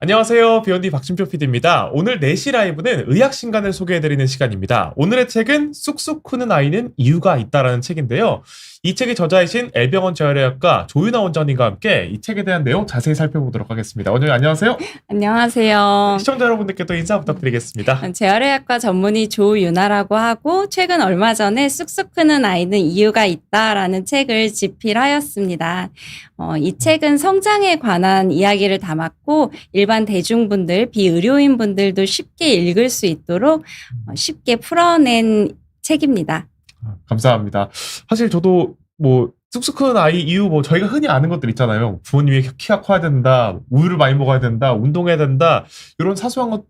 안녕하세요. 비욘디 박진표 PD입니다. 오늘 4시 라이브는 의학신간을 소개해드리는 시간입니다. 오늘의 책은 쑥쑥 크는 아이는 이유가 있다라는 책인데요. 이 책의 저자이신 엘병원 재활의학과 조윤아 원장님과 함께 이 책에 대한 내용 자세히 살펴보도록 하겠습니다. 원장님 안녕하세요. 안녕하세요. 시청자 여러분들께 또 인사 부탁드리겠습니다. 재활의학과 전문의 조윤아라고 하고 최근 얼마 전에 쑥쑥 크는 아이는 이유가 있다라는 책을 집필하였습니다. 이 책은 성장에 관한 이야기를 담았고 일반 대중분들, 비의료인분들도 쉽게 읽을 수 있도록 쉽게 풀어낸 책입니다. 감사합니다. 사실 저도 쑥쑥 크는 아이 이유 저희가 흔히 아는 것들 있잖아요. 부모님이 키가 커야 된다, 우유를 많이 먹어야 된다, 운동해야 된다, 이런 사소한 것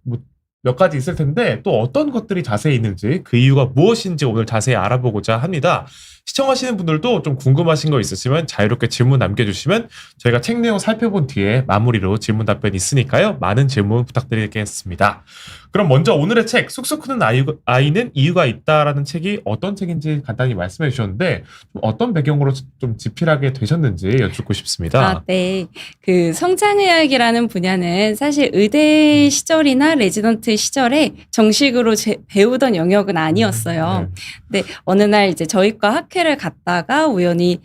몇 가지 있을 텐데 또 어떤 것들이 자세히 있는지 그 이유가 무엇인지 오늘 자세히 알아보고자 합니다. 시청하시는 분들도 좀 궁금하신 거 있으시면 자유롭게 질문 남겨주시면 저희가 책 내용 살펴본 뒤에 마무리로 질문 답변 있으니까요. 많은 질문 부탁드리겠습니다. 그럼 먼저 오늘의 책 쑥쑥 크는 아이는 이유가 있다라는 책이 어떤 책인지 간단히 말씀해 주셨는데 어떤 배경으로 좀 집필하게 되셨는지 여쭙고 싶습니다. 네. 그 성장의학이라는 분야는 사실 의대 시절이나 레지던트 시절에 정식으로 배우던 영역은 아니었어요. 근데 어느 날 이제 저희과 학회를 갔다가 우연히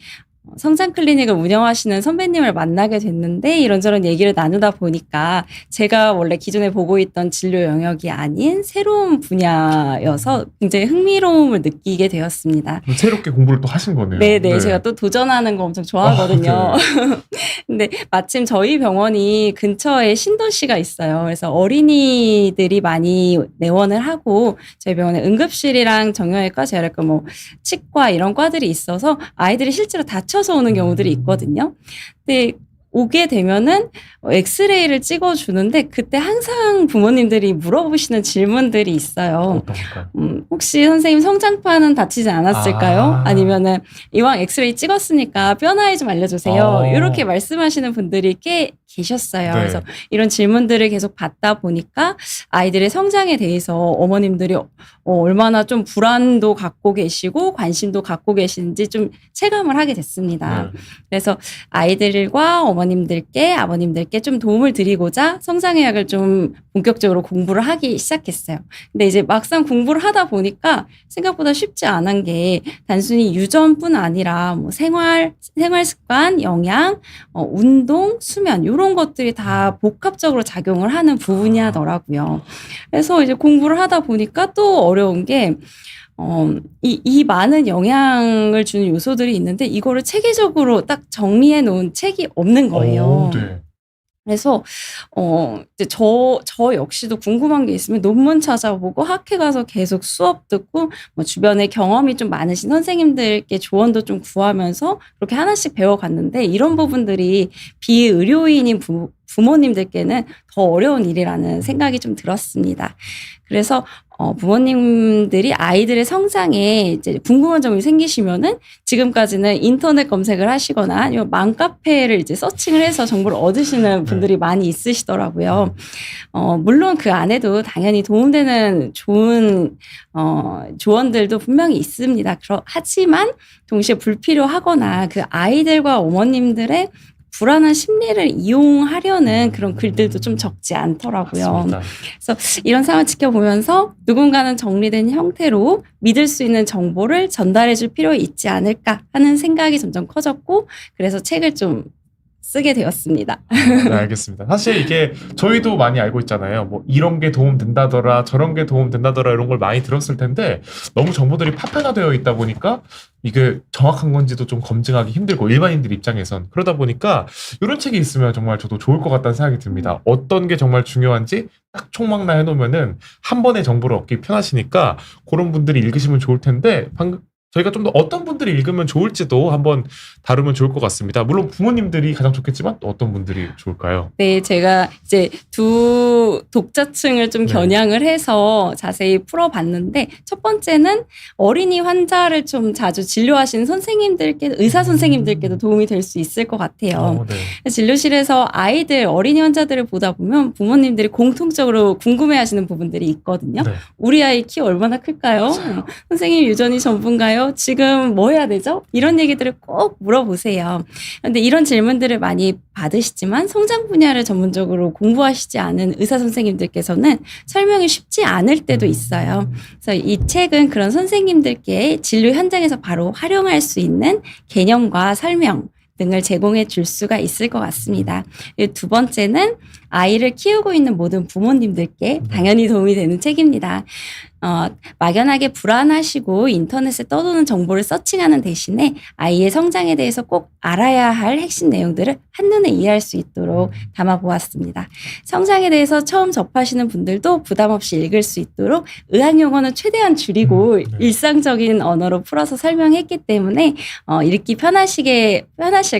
성장 클리닉을 운영하시는 선배님을 만나게 됐는데 이런저런 얘기를 나누다 보니까 제가 원래 기존에 보고 있던 진료 영역이 아닌 새로운 분야여서 굉장히 흥미로움을 느끼게 되었습니다. 새롭게 공부를 또 하신 거네요. 네네. 제가 또 도전하는 거 엄청 좋아하거든요. 근데 마침 저희 병원이 근처에 신도시가 있어요. 그래서 어린이들이 많이 내원을 하고 저희 병원에 응급실이랑 정형외과, 재활외과, 치과 이런 과들이 있어서 아이들이 실제로 다쳐서 오는 경우들이 있거든요. 근데 오게 되면은 엑스레이를 찍어주는데 그때 항상 부모님들이 물어보시는 질문들이 있어요. 혹시 선생님 성장판은 다치지 않았을까요? 아니면은 이왕 엑스레이 찍었으니까 뼈 나이 좀 알려주세요. 이렇게 말씀하시는 분들이 꽤 계셨어요. 네. 그래서 이런 질문들을 계속 받다 보니까 아이들의 성장에 대해서 어머님들이 얼마나 좀 불안도 갖고 계시고 관심도 갖고 계시는지 좀 체감을 하게 됐습니다. 그래서 아이들과 어머님들께 아버님들께 좀 도움을 드리고자 성장의학을 좀 본격적으로 공부를 하기 시작했어요. 근데 이제 막상 공부를 하다 보니까 생각보다 쉽지 않은 게 단순히 유전뿐 아니라 생활 습관, 영양, 운동, 수면 이런 것들이 다 복합적으로 작용을 하는 부분이더라고요. 그래서 이제 공부를 하다 보니까 또 어려운 게 이 많은 영향을 주는 요소들이 있는데 이거를 체계적으로 딱 정리해 놓은 책이 없는 거예요. 네. 그래서 이제 저 역시도 궁금한 게 있으면 논문 찾아보고 학회 가서 계속 수업 듣고 주변에 경험이 좀 많으신 선생님들께 조언도 좀 구하면서 그렇게 하나씩 배워갔는데 이런 부분들이 비의료인인 부모님들께는 더 어려운 일이라는 생각이 좀 들었습니다. 그래서 부모님들이 아이들의 성장에 이제 궁금한 점이 생기시면은 지금까지는 인터넷 검색을 하시거나 아니면 맘카페를 이제 서칭을 해서 정보를 얻으시는 분들이 많이 있으시더라고요. 물론 그 안에도 당연히 도움되는 좋은 조언들도 분명히 있습니다. 하지만 동시에 불필요하거나 그 아이들과 어머님들의 불안한 심리를 이용하려는 그런 글들도 좀 적지 않더라고요. 맞습니다. 그래서 이런 상황을 지켜보면서 누군가는 정리된 형태로 믿을 수 있는 정보를 전달해 줄 필요 있지 않을까 하는 생각이 점점 커졌고 그래서 책을 좀 쓰게 되었습니다. 네, 알겠습니다. 사실 이게 저희도 많이 알고 있잖아요. 이런 게 도움 된다더라, 저런 게 도움 된다더라 이런 걸 많이 들었을 텐데 너무 정보들이 파편화되어 있다 보니까 이게 정확한 건지도 좀 검증하기 힘들고 일반인들 입장에선 그러다 보니까 이런 책이 있으면 정말 저도 좋을 것 같다는 생각이 듭니다. 어떤 게 정말 중요한지 딱 총망라 해놓으면은 한 번에 정보를 얻기 편하시니까 그런 분들이 읽으시면 좋을 텐데 저희가 좀 더 어떤 분들이 읽으면 좋을지도 한번 다루면 좋을 것 같습니다. 물론 부모님들이 가장 좋겠지만 또 어떤 분들이 좋을까요? 네, 제가 이제 두 독자층을 좀 겨냥을 해서 자세히 풀어봤는데 첫 번째는 어린이 환자를 좀 자주 진료하시는 선생님들께 의사 선생님들께도 도움이 될 수 있을 것 같아요. 진료실에서 아이들 어린이 환자들을 보다 보면 부모님들이 공통적으로 궁금해하시는 부분들이 있거든요. 우리 아이 키 얼마나 클까요? 선생님 유전이 전부인가요? 어떠세요? 지금 뭐 해야 되죠? 이런 얘기들을 꼭 물어보세요. 근데 이런 질문들을 많이 받으시지만 성장 분야를 전문적으로 공부하시지 않은 의사 선생님들께서는 설명이 쉽지 않을 때도 있어요. 그래서 이 책은 그런 선생님들께 진료 현장에서 바로 활용할 수 있는 개념과 설명 등을 제공해 줄 수가 있을 것 같습니다. 그리고 두 번째는 아이를 키우고 있는 모든 부모님들께 당연히 도움이 되는 책입니다. 막연하게 불안하시고 인터넷에 떠도는 정보를 서칭하는 대신에 아이의 성장에 대해서 꼭 알아야 할 핵심 내용들을 한눈에 이해할 수 있도록 담아보았습니다. 성장에 대해서 처음 접하시는 분들도 부담 없이 읽을 수 있도록 의학 용어는 최대한 줄이고 네. 일상적인 언어로 풀어서 설명했기 때문에 읽기 편하실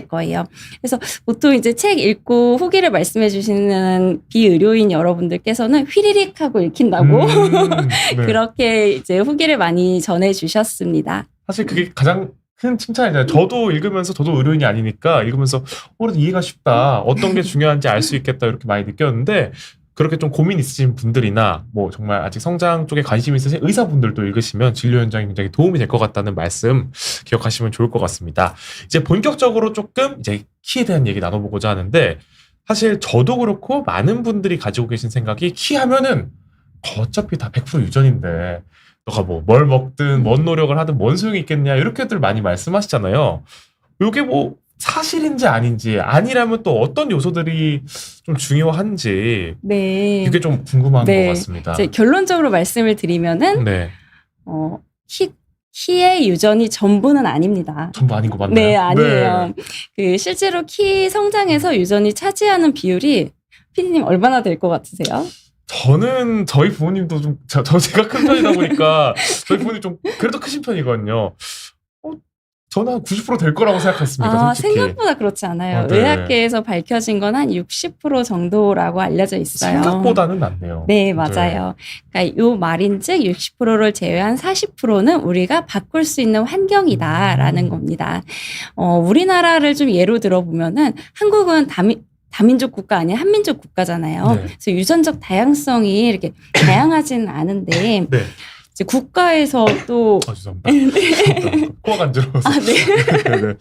거예요. 그래서 보통 이제 책 읽고 후기를 말씀해 주시는 비의료인 여러분들께서는 휘리릭 하고 읽힌다고 네. 그렇게 이제 후기를 많이 전해 주셨습니다. 사실 그게 가장 큰 칭찬이잖아요. 저도 읽으면서 저도 의료인이 아니니까 읽으면서 그래도 이해가 쉽다. 어떤 게 중요한지 알 수 있겠다. 이렇게 많이 느꼈는데 그렇게 좀 고민 있으신 분들이나 뭐 정말 아직 성장 쪽에 관심 있으신 의사분들도 읽으시면 진료 현장에 굉장히 도움이 될 것 같다는 말씀 기억하시면 좋을 것 같습니다. 이제 본격적으로 조금 이제 키에 대한 얘기 나눠보고자 하는데 사실 저도 그렇고 많은 분들이 가지고 계신 생각이 키 하면은 어차피 다 100% 유전인데 너가 뭐 뭘 먹든 뭔 노력을 하든 뭔 소용이 있겠냐 이렇게들 많이 말씀하시잖아요. 이게 뭐 사실인지 아닌지 아니라면 또 어떤 요소들이 좀 중요한지 네. 이게 좀 궁금한 네. 것 같습니다. 이제 결론적으로 말씀을 드리면은 네. 키의 유전이 전부는 아닙니다. 전부 아닌 거 맞나요? 네, 아니에요. 네. 그 실제로 키 성장에서 유전이 차지하는 비율이 피디님 얼마나 될 것 같으세요? 저는 저희 부모님도 좀 제가 큰 편이다 보니까 저희 부모님 좀 그래도 크신 편이거든요. 저는 한 90% 될 거라고 생각했습니다. 솔직히. 생각보다 그렇지 않아요. 네. 의학계에서 밝혀진 건 한 60% 정도라고 알려져 있어요. 생각보다는 낫네요. 네, 맞아요. 그러니까 요 말인즉 60%를 제외한 40%는 우리가 바꿀 수 있는 환경이다라는 겁니다. 우리나라를 좀 예로 들어보면은 한국은 다민족 국가 아니야 한민족 국가잖아요. 네. 그래서 유전적 다양성이 이렇게 다양하지는 않은데 네. 이제 국가에서 또 죄송합니다. 코가 간지러워서. 네.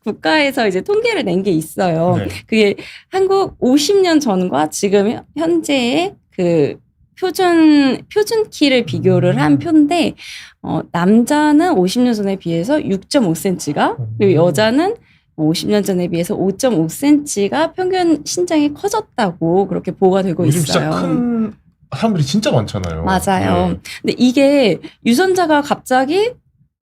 국가에서 이제 통계를 낸 게 있어요. 네. 그게 한국 50년 전과 지금 현재의 그 표준 키를 비교를 한 표인데 남자는 50년 전에 비해서 6.5cm가 그리고 여자는 50년 전에 비해서 5.5cm가 평균 신장이 커졌다고 그렇게 보고가 되고 요즘 있어요. 진짜 큰 사람들이 진짜 많잖아요. 맞아요. 네. 근데 이게 유전자가 갑자기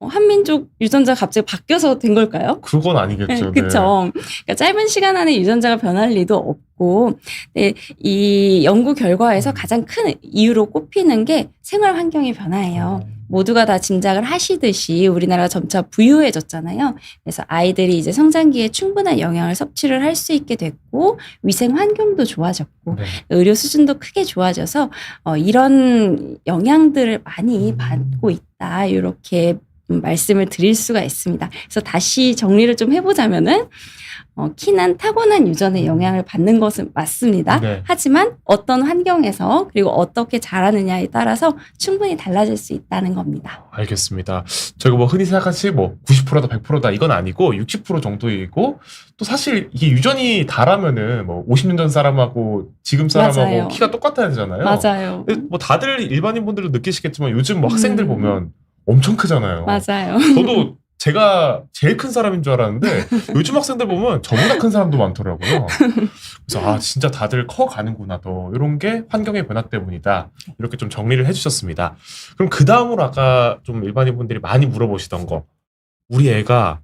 한민족 유전자가 갑자기 바뀌어서 된 걸까요? 그건 아니겠죠. 그렇죠. 그러니까 짧은 시간 안에 유전자가 변할 리도 없고, 네, 이 연구 결과에서 가장 큰 이유로 꼽히는 게 생활 환경의 변화예요. 모두가 다 짐작을 하시듯이 우리나라가 점차 부유해졌잖아요. 그래서 아이들이 이제 성장기에 충분한 영양을 섭취를 할 수 있게 됐고 위생 환경도 좋아졌고 네. 의료 수준도 크게 좋아져서 이런 영향들을 많이 받고 있다. 이렇게 말씀을 드릴 수가 있습니다. 그래서 다시 정리를 좀 해보자면은 키는 타고난 유전의 영향을 받는 것은 맞습니다. 네. 하지만 어떤 환경에서 그리고 어떻게 자라느냐에 따라서 충분히 달라질 수 있다는 겁니다. 알겠습니다. 저희가 뭐 흔히 생각하시 뭐 90%다 100%다 이건 아니고 60% 정도이고 또 사실 이게 유전이 다라면은 뭐 50년 전 사람하고 지금 사람하고 맞아요. 키가 똑같아야 되잖아요. 맞아요. 근데 뭐 다들 일반인 분들도 느끼시겠지만 요즘 뭐 학생들 보면 엄청 크잖아요. 맞아요. 저도 제가 제일 큰 사람인 줄 알았는데 요즘 학생들 보면 저보다 큰 사람도 많더라고요. 그래서 진짜 다들 커가는구나 더 이런 게 환경의 변화 때문이다 이렇게 좀 정리를 해주셨습니다. 그럼 그 다음으로 아까 좀 일반인 분들이 많이 물어보시던 거 우리 애가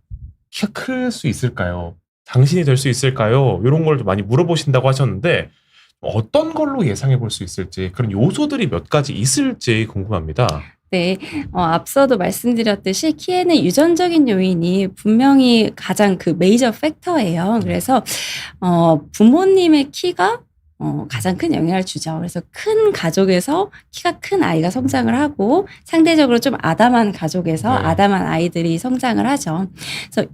키가 클 수 있을까요? 장신이 될 수 있을까요? 이런 걸 좀 많이 물어보신다고 하셨는데 어떤 걸로 예상해 볼 수 있을지 그런 요소들이 몇 가지 있을지 궁금합니다. 네, 앞서도 말씀드렸듯이 키에는 유전적인 요인이 분명히 가장 그 메이저 팩터예요. 그래서 부모님의 키가 가장 큰 영향을 주죠. 그래서 큰 가족에서 키가 큰 아이가 성장을 하고 상대적으로 좀 아담한 가족에서 네. 아담한 아이들이 성장을 하죠. 그래서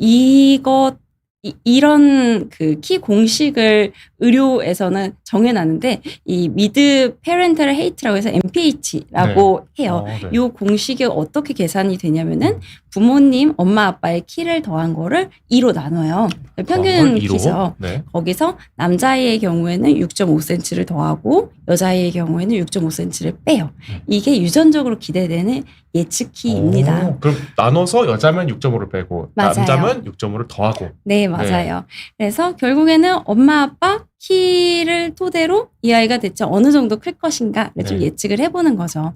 이런 그 키 공식을 의료에서는 정해놨는데 이 미드 페렌탈 헤이트라고 해서 MPH라고 해요. 네. 이 공식이 어떻게 계산이 되냐면은 부모님, 엄마, 아빠의 키를 더한 거를 2로 나눠요. 평균 이로? 키죠. 네. 거기서 남자아이의 경우에는 6.5cm를 더하고 여자아이의 경우에는 6.5cm를 빼요. 이게 유전적으로 기대되는 예측키입니다. 그럼 나눠서 여자면 6.5를 빼고 맞아요. 남자면 6.5를 더하고. 네, 맞아요. 그래서 결국에는 엄마, 아빠 키를 토대로 이 아이가 대체 어느 정도 클 것인가를 좀 네. 예측을 해보는 거죠.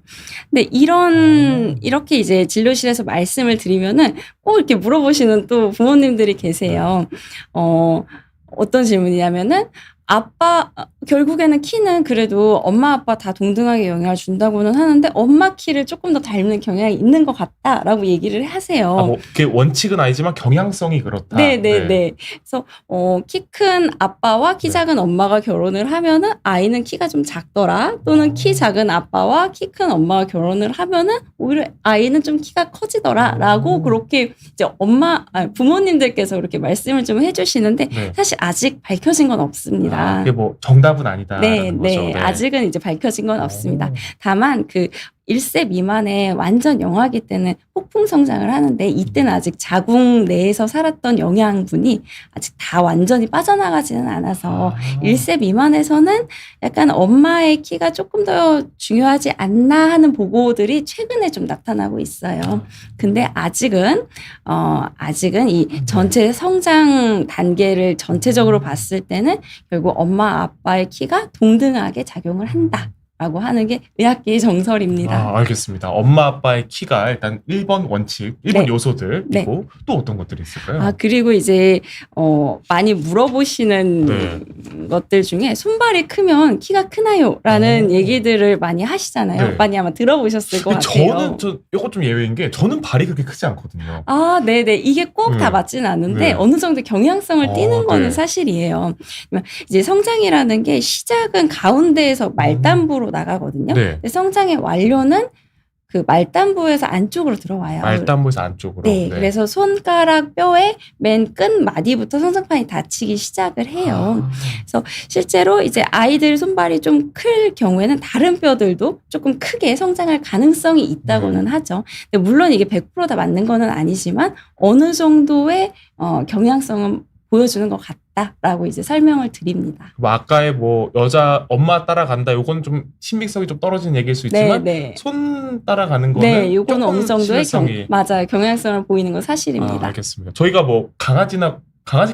근데 이렇게 이제 진료실에서 말씀을 드리면은 꼭 이렇게 물어보시는 또 부모님들이 계세요. 어떤 질문이냐면은 결국에는 키는 그래도 엄마 아빠 다 동등하게 영향을 준다고는 하는데 엄마 키를 조금 더 닮는 경향이 있는 것 같다라고 얘기를 하세요. 뭐 그게 원칙은 아니지만 경향성이 그렇다. 네. 그래서 키 큰 아빠와 키 작은 엄마가 결혼을 하면은 아이는 키가 좀 작더라. 또는 키 작은 아빠와 키 큰 엄마가 결혼을 하면은 오히려 아이는 좀 키가 커지더라라고 그렇게 이제 부모님들께서 그렇게 말씀을 좀 해주시는데 네. 사실 아직 밝혀진 건 없습니다. 그게 뭐 정답은 아니다. 네. 거죠. 아직은 이제 밝혀진 건 없습니다. 다만 1세 미만의 완전 영아기 때는 폭풍 성장을 하는데 이때는 아직 자궁 내에서 살았던 영양분이 아직 다 완전히 빠져나가지는 않아서 1세 미만에서는 약간 엄마의 키가 조금 더 중요하지 않나 하는 보고들이 최근에 좀 나타나고 있어요. 근데 아직은 이 전체 성장 단계를 전체적으로 봤을 때는 결국 엄마 아빠의 키가 동등하게 작용을 한다. 라고 하는 게 의학계의 정설입니다. 알겠습니다. 엄마 아빠의 키가 일단 1번 원칙, 1번 네. 요소들이고 또 어떤 것들이 있을까요? 그리고 이제 많이 물어보시는 것들 중에 손발이 크면 키가 크나요? 라는 얘기들을 많이 하시잖아요. 네. 많이 아마 들어보셨을 것 같아요. 이거 좀 예외인 게 저는 발이 그렇게 크지 않거든요. 네네. 이게 꼭 다 맞지는 않는데 어느 정도 경향성을 띠는 거는 사실이에요. 이제 성장이라는 게 시작은 가운데에서 말단부로 나가거든요. 근데 성장의 완료는 그 말단부에서 안쪽으로 들어와요. 말단부에서 안쪽으로. 네. 그래서 손가락 뼈의 맨 끝 마디부터 성장판이 닫히기 시작을 해요. 그래서 실제로 이제 아이들 손발이 좀 클 경우에는 다른 뼈들도 조금 크게 성장할 가능성이 있다고는 하죠. 근데 물론 이게 100% 다 맞는 거는 아니지만 어느 정도의 경향성은 보여주는 것 같다라고 이제 설명을 드립니다. 아까의 뭐 여자 엄마 따라간다 요건 좀 신빙성이 좀 떨어지는 얘기일 수 있지만 손 따라가는 거는 요거는 어느 정도의 맞아요. 경향성을 보이는 건 사실입니다. 알겠습니다. 저희가 뭐 강아지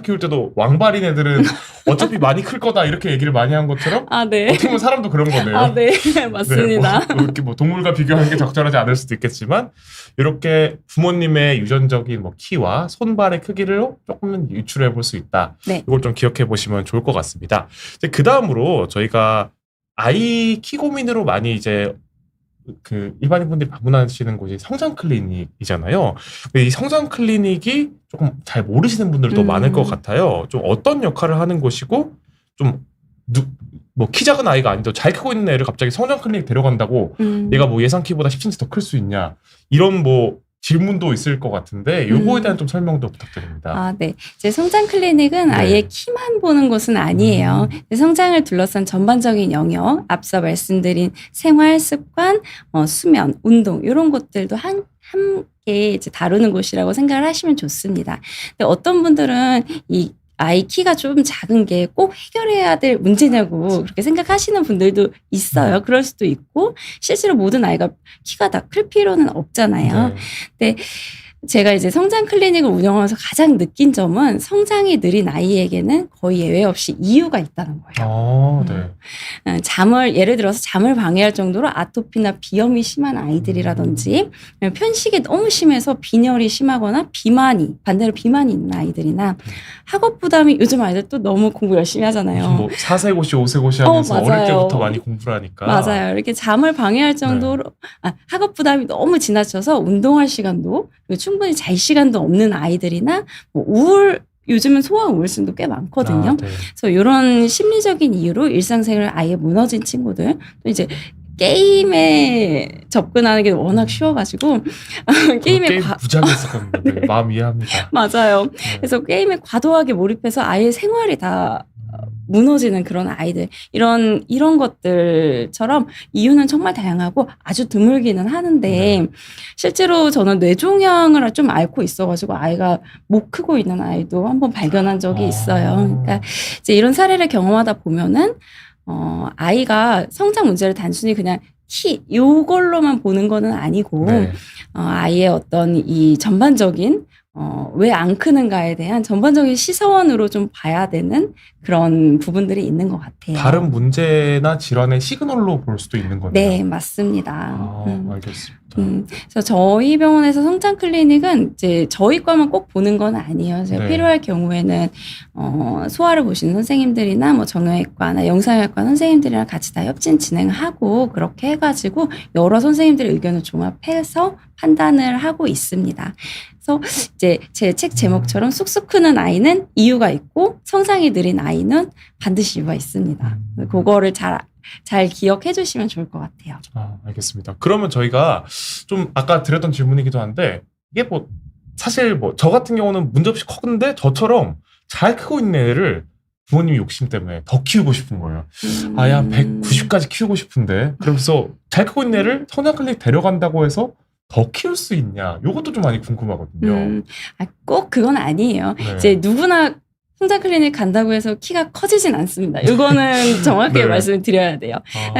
키울 때도 왕발인 애들은 어차피 많이 클 거다 이렇게 얘기를 많이 한 것처럼 어떻게 보면 사람도 그런 거네요. 네, 맞습니다. 이렇게 뭐 동물과 비교하는 게 적절하지 않을 수도 있겠지만 이렇게 부모님의 유전적인 뭐 키와 손발의 크기를 조금은 유출해 볼 수 있다. 이걸 좀 기억해 보시면 좋을 것 같습니다. 이제 그 다음으로 저희가 아이 키 고민으로 많이 이제 그 일반인 분들이 방문하시는 곳이 성장 클리닉이잖아요. 이 성장 클리닉이 조금 잘 모르시는 분들도 많을 것 같아요. 좀 어떤 역할을 하는 곳이고 좀 뭐 키 작은 아이가 아니더라도 잘 크고 있는 애를 갑자기 성장 클리닉 데려간다고 얘가 뭐 예상 키보다 10cm 더 클 수 있냐 이런 뭐 질문도 있을 것 같은데 요거에 대한 좀 설명도 부탁드립니다. 네. 이제 성장 클리닉은 아예 키만 보는 곳은 아니에요. 성장을 둘러싼 전반적인 영역, 앞서 말씀드린 생활 습관, 수면, 운동 이런 것들도 함께 이제 다루는 곳이라고 생각을 하시면 좋습니다. 근데 어떤 분들은 이 아이 키가 좀 작은 게 꼭 해결해야 될 문제냐고 그렇게 생각하시는 분들도 있어요. 그럴 수도 있고 실제로 모든 아이가 키가 다 클 필요는 없잖아요. 근데 제가 이제 성장 클리닉을 운영하면서 가장 느낀 점은 성장이 느린 아이에게는 거의 예외 없이 이유가 있다는 거예요. 예를 들어서 잠을 방해할 정도로 아토피나 비염이 심한 아이들이라든지 편식이 너무 심해서 빈혈이 심하거나 반대로 비만이 있는 아이들이나 학업 부담이 요즘 아이들 또 너무 공부 열심히 하잖아요. 뭐 4세고시 5세고시 하면서 어릴 때부터 많이 공부를 하니까. 맞아요. 이렇게 잠을 방해할 정도로 학업 부담이 너무 지나쳐서 운동할 시간도 충분히 잘 시간도 없는 아이들이나 뭐 요즘은 소아 우울증도 꽤 많거든요. 그래서 이런 심리적인 이유로 일상생활 아예 무너진 친구들 또 이제 게임에 접근하는 게 워낙 쉬워가지고 게임 무지하게 했었거든요. 마음 이해합니다. 맞아요. 그래서 게임에 과도하게 몰입해서 아예 생활이 다 무너지는 그런 아이들 이런 것들처럼 이유는 정말 다양하고 아주 드물기는 하는데 네. 실제로 저는 뇌종양을 좀 앓고 있어가지고 아이가 못 크고 있는 아이도 한번 발견한 적이 있어요. 그러니까 이제 이런 사례를 경험하다 보면은 아이가 성장 문제를 단순히 그냥 키 요걸로만 보는 거는 아니고 네. 아이의 어떤 이 전반적인 왜 안 크는가에 대한 전반적인 시선으로 좀 봐야 되는 그런 부분들이 있는 것 같아요. 다른 문제나 질환의 시그널로 볼 수도 있는 거네요. 네, 맞습니다. 알겠습니다. 그래서 저희 병원에서 성장 클리닉은 이제 저희 과만 꼭 보는 건 아니에요. 제가 네. 필요할 경우에는 소아를 보시는 선생님들이나 뭐 정형외과나 영상외과 선생님들이랑 같이 다 협진 진행하고 그렇게 해가지고 여러 선생님들의 의견을 종합해서 판단을 하고 있습니다. 그래서 이제 제 책 제목처럼 쑥쑥 크는 아이는 이유가 있고 성장이 느린 아이는 반드시 이유가 있습니다. 그거를 잘 기억해 주시면 좋을 것 같아요. 알겠습니다. 그러면 저희가 좀 아까 드렸던 질문이기도 한데 이게 뭐 사실 뭐 저 같은 경우는 문제없이 컸는데 저처럼 잘 크고 있는 애를 부모님 욕심 때문에 더 키우고 싶은 거예요. 아예 한 190까지 키우고 싶은데 그러면서 잘 크고 있는 애를 성장 클리닉 데려간다고 해서 더 키울 수 있냐? 이것도 좀 많이 궁금하거든요. 꼭 그건 아니에요. 네. 이제 누구나 성장 클리닉 간다고 해서 키가 커지진 않습니다. 이거는 정확하게 네. 말씀을 드려야 돼요.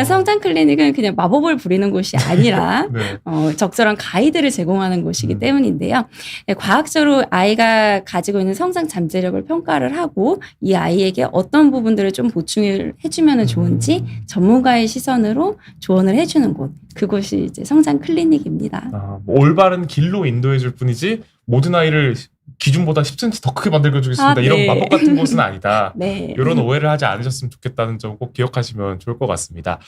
성장 클리닉은 그냥 마법을 부리는 곳이 아니라 네. 적절한 가이드를 제공하는 곳이기 때문인데요. 네, 과학적으로 아이가 가지고 있는 성장 잠재력을 평가를 하고 이 아이에게 어떤 부분들을 좀 보충을 해주면 좋은지 전문가의 시선으로 조언을 해주는 곳. 그곳이 이제 성장 클리닉입니다. 뭐 올바른 길로 인도해 줄 뿐이지 모든 아이를 기준보다 10cm 더 크게 만들어주겠습니다. 네. 이런 마법 같은 곳은 아니다. 네. 이런 오해를 하지 않으셨으면 좋겠다는 점 꼭 기억하시면 좋을 것 같습니다.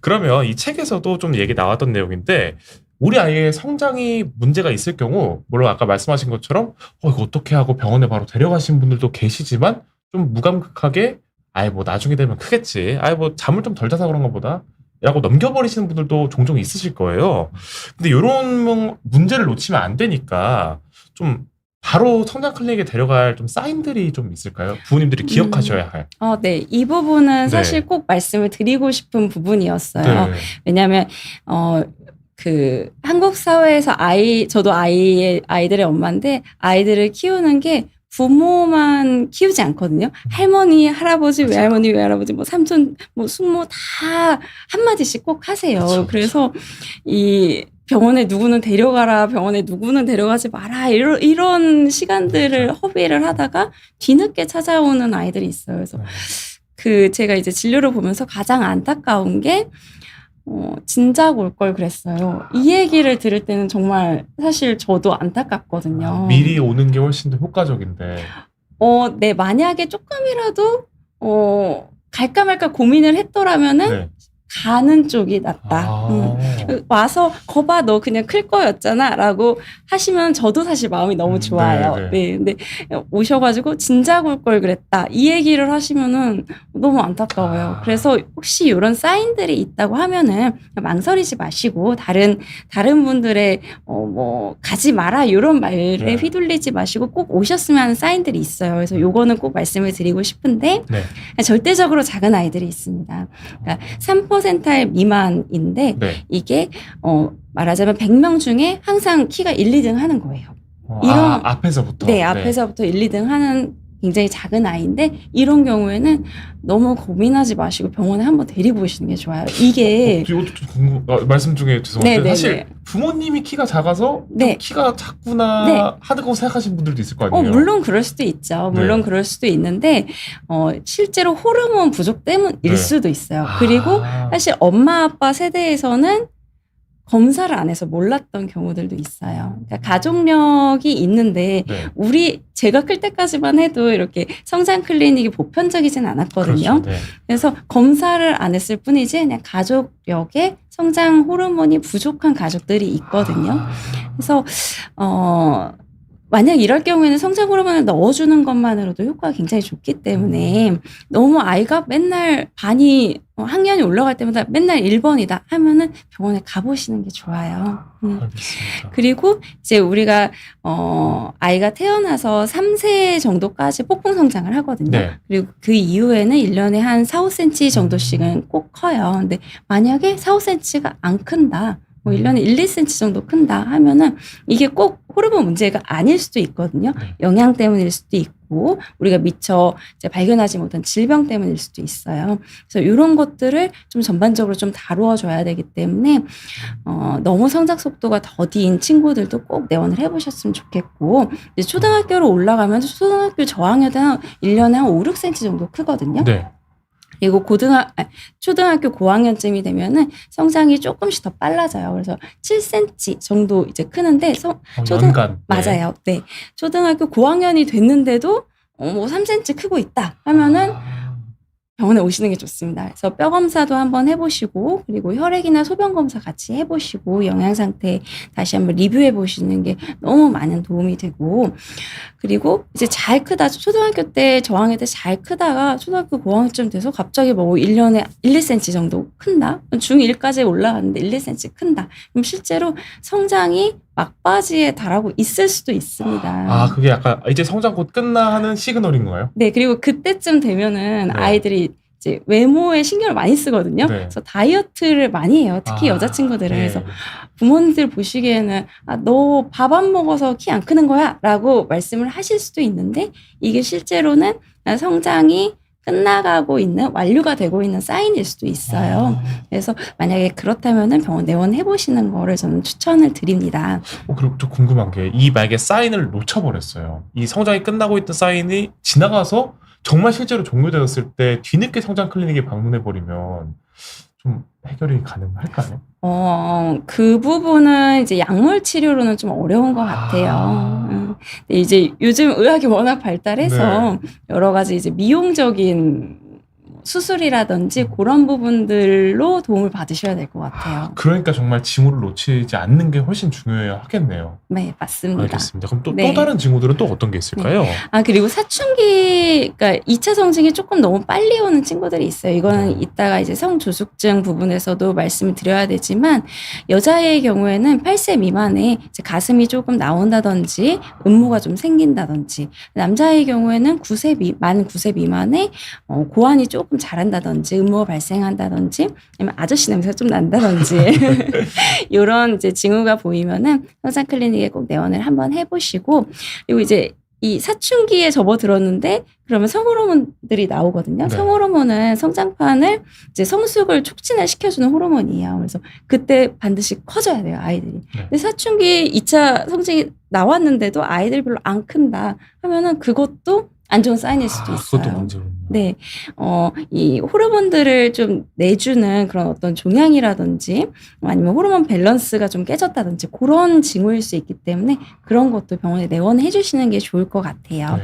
그러면 이 책에서도 좀 얘기 나왔던 내용인데 우리 아이의 성장이 문제가 있을 경우 물론 아까 말씀하신 것처럼 이거 어떻게 하고 병원에 바로 데려가신 분들도 계시지만 좀 무감각하게 뭐 나중에 되면 크겠지. 뭐 잠을 좀 덜 자서 그런 것보다 라고 넘겨버리시는 분들도 종종 있으실 거예요. 근데 이런 문제를 놓치면 안 되니까 좀 바로 성장 클리닉에 데려갈 좀 사인들이 좀 있을까요? 부모님들이 기억하셔야 할. 네. 이 부분은 네. 사실 꼭 말씀을 드리고 싶은 부분이었어요. 네. 왜냐하면 한국 사회에서 저도 아이들의 엄마인데 아이들을 키우는 게 부모만 키우지 않거든요. 할머니, 할아버지, 외할머니, 외할아버지, 뭐 삼촌, 뭐 숙모 다 한마디씩 꼭 하세요. 그쵸. 그래서 이 병원에 누구는 데려가라, 병원에 누구는 데려가지 마라, 이런 시간들을 허비를 하다가 뒤늦게 찾아오는 아이들이 있어요. 그래서 제가 이제 진료를 보면서 가장 안타까운 게 진작 올 걸 그랬어요. 이 얘기를 들을 때는 정말 사실 저도 안타깝거든요. 미리 오는 게 훨씬 더 효과적인데. 네, 만약에 조금이라도 갈까 말까 고민을 했더라면은 네. 가는 쪽이 낫다. 와서 거봐 너 그냥 클 거였잖아 라고 하시면 저도 사실 마음이 너무 좋아요. 네, 근데 오셔가지고 진작 올 걸 그랬다 이 얘기를 하시면은 너무 안타까워요. 그래서 혹시 이런 사인들이 있다고 하면은 망설이지 마시고 다른 분들의 뭐 가지 마라 이런 말에 네. 휘둘리지 마시고 꼭 오셨으면 하는 사인들이 있어요. 그래서 요거는 꼭 말씀을 드리고 싶은데 네. 절대적으로 작은 아이들이 있습니다. 그러니까 3% 미만인데 네. 이게 말하자면 100명 중에 항상 키가 1, 2등 하는 거예요. 앞에서부터. 네, 앞에서부터 1, 2등 하는 굉장히 작은 아이인데 이런 경우에는 너무 고민하지 마시고 병원에 한번 데리고 오시는 게 좋아요. 이게 이것도 좀 말씀 중에 죄송한데 네네네. 사실 부모님이 키가 작아서 네. 좀 키가 작구나 하다고 생각하시는 분들도 있을 거 아니에요. 물론 그럴 수도 있죠. 물론 그럴 수도 있는데 실제로 호르몬 부족 때문일 수도 있어요. 그리고 사실 엄마 아빠 세대에서는 검사를 안 해서 몰랐던 경우들도 있어요. 그러니까 가족력이 있는데 제가 클 때까지만 해도 이렇게 성장 클리닉이 보편적이진 않았거든요. 그렇죠. 네. 그래서 검사를 안 했을 뿐이지 그냥 가족력에 성장 호르몬이 부족한 가족들이 있거든요. 그래서 만약 이럴 경우에는 성장 호르몬을 넣어주는 것만으로도 효과가 굉장히 좋기 때문에 너무 아이가 맨날 학년이 올라갈 때마다 맨날 1번이다 하면은 병원에 가보시는 게 좋아요. 알겠습니다. 그리고 이제 우리가 아이가 태어나서 3세 정도까지 폭풍 성장을 하거든요. 네. 그리고 그 이후에는 1년에 한 4, 5cm 정도씩은 꼭 커요. 근데 만약에 4, 5cm가 안 큰다. 뭐 1년에 1, 2cm 정도 큰다 하면은 이게 꼭 호르몬 문제가 아닐 수도 있거든요. 네. 영양 때문일 수도 있고 우리가 미처 이제 발견하지 못한 질병 때문일 수도 있어요. 그래서 이런 것들을 좀 전반적으로 좀 다루어 줘야 되기 때문에 너무 성장 속도가 더딘 친구들도 꼭 내원을 해보셨으면 좋겠고 이제 초등학교로 올라가면 초등학교 저학년 때는 1년에 한 5, 6cm 정도 크거든요. 네. 그리고 초등학교 고학년쯤이 되면은 성장이 조금씩 더 빨라져요. 그래서 7cm 정도 이제 크는데 연간. 맞아요. 네. 초등학교 고학년이 됐는데도 뭐 3cm 크고 있다 하면은 병원에 오시는 게 좋습니다. 그래서 뼈 검사도 한번 해보시고 그리고 혈액이나 소변 검사 같이 해보시고 영양 상태 다시 한번 리뷰해 보시는 게 너무 많은 도움이 되고 그리고 이제 잘 크다 초등학교 때 저학년 때 잘 크다가 초등학교 고학년쯤 돼서 갑자기 뭐 1년에 1, 2cm 정도 큰다 중1까지 올라갔는데 1, 2cm 큰다 그럼 실제로 성장이 막바지에 달하고 있을 수도 있습니다. 그게 약간 이제 성장 곧 끝나 하는 시그널인 거예요? 네, 그리고 그때쯤 되면은 네. 아이들이 이제 외모에 신경을 많이 쓰거든요. 네. 그래서 다이어트를 많이 해요. 특히 여자친구들은. 네. 그래서 부모님들 보시기에는 너 밥 안 먹어서 키 안 크는 거야 라고 말씀을 하실 수도 있는데 이게 실제로는 성장이 끝나가고 있는 완료가 되고 있는 사인일 수도 있어요. 그래서 만약에 그렇다면은 병원 내원해 보시는 거를 저는 추천을 드립니다. 그리고 좀 궁금한 게 이 만약에 사인을 놓쳐버렸어요. 이 성장이 끝나고 있던 사인이 지나가서 정말 실제로 종료되었을 때 뒤늦게 성장 클리닉에 방문해 버리면 좀 해결이 가능할까요? 그 부분은 이제 약물 치료로는 좀 어려운 것 같아요. 근데 이제 요즘 의학이 워낙 발달해서 여러 가지 이제 미용적인 수술이라든지 그런 부분들로 도움을 받으셔야 될 것 같아요. 그러니까 정말 징후를 놓치지 않는 게 훨씬 중요하겠네요. 네, 맞습니다. 알겠습니다. 그럼 또 네. 다른 징후들은 또 어떤 게 있을까요? 그리고 사춘기, 그러니까 2차 성징이 조금 너무 빨리 오는 친구들이 있어요. 이거는 이따가 이제 성조숙증 부분에서도 말씀을 드려야 되지만, 여자의 경우에는 8세 미만에 이제 가슴이 조금 나온다든지, 음모가 좀 생긴다든지, 남자의 경우에는 만 9세 미만에 고환이 조금 자란다든지, 음모가 발생한다든지, 아니면 아저씨 냄새가 좀 난다든지, 이런 이제 징후가 보이면은 성장 클리닉에 꼭 내원을 한번 해보시고, 그리고 이제 이 사춘기에 접어들었는데 그러면 성호르몬들이 나오거든요. 네. 성호르몬은 성장판을 이제 성숙을 촉진을 시켜주는 호르몬이에요. 그래서 그때 반드시 커져야 돼요, 아이들이. 근데 사춘기 2차 성징이 나왔는데도 아이들이 별로 안 큰다 하면은 그것도 안 좋은 사인일 수도 있어요. 그것도 문제군요. 네, 이 호르몬들을 좀 내주는 그런 어떤 종양이라든지 아니면 호르몬 밸런스가 좀 깨졌다든지 그런 징후일 수 있기 때문에 그런 것도 병원에 내원해 주시는 게 좋을 것 같아요. 네.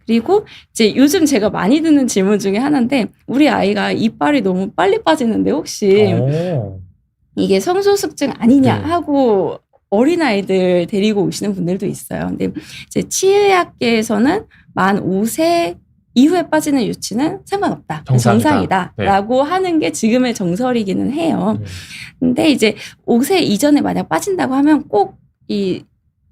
그리고 이제 요즘 제가 많이 듣는 질문 중에 하나인데 우리 아이가 이빨이 너무 빨리 빠지는데 혹시 이게 성소숙증 아니냐 네. 하고 어린아이들 데리고 오시는 분들도 있어요. 근데 이제 치의학계에서는 만 5세 이후에 빠지는 유치는 상관없다. 정상이다. 네. 라고 하는 게 지금의 정설이기는 해요. 네. 근데 이제 5세 이전에 만약 빠진다고 하면 꼭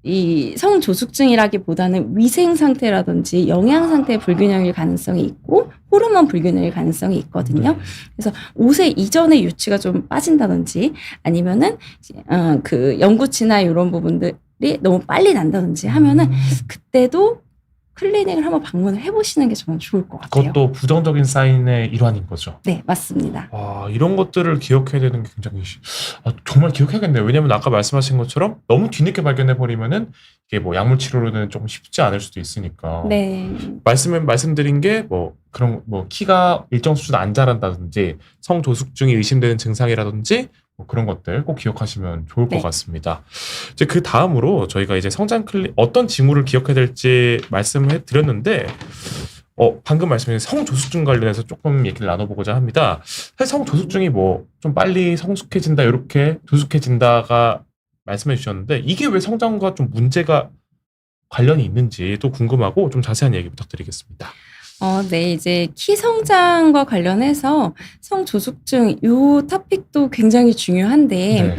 이 성조숙증이라기보다는 위생 상태라든지 영양 상태 불균형일 가능성이 있고 호르몬 불균형일 가능성이 있거든요. 그래서 5세 이전에 유치가 좀 빠진다든지 아니면은 그 영구치나 이런 부분들이 너무 빨리 난다든지 하면은 그때도 클리닉을 한번 방문을 해보시는 게 저는 좋을 것 같아요. 그것도 부정적인 사인의 일환인 거죠. 네, 맞습니다. 이런 것들을 기억해야 되는 게 굉장히 정말 기억해야겠네요. 왜냐하면 아까 말씀하신 것처럼 너무 뒤늦게 발견해 버리면은 이게 뭐 약물 치료로는 조금 쉽지 않을 수도 있으니까. 네. 말씀드린 게 뭐 그런 뭐 키가 일정 수준 안 자란다든지 성조숙증이 의심되는 증상이라든지 뭐 그런 것들 꼭 기억하시면 좋을 것 같습니다. 이제 그 다음으로 저희가 이제 성장 어떤 징후를 기억해야 될지 말씀을 드렸는데 방금 말씀하신 성조숙증 관련해서 조금 얘기를 나눠보고자 합니다. 사실 성조숙증이 뭐 좀 빨리 성숙해진다 이렇게 조숙해진다가 말씀해 주셨는데 이게 왜 성장과 좀 문제가 관련이 있는지 또 궁금하고 좀 자세한 얘기 부탁드리겠습니다. 네, 이제 키 성장과 관련해서 성조숙증 요 토픽도 굉장히 중요한데, 네.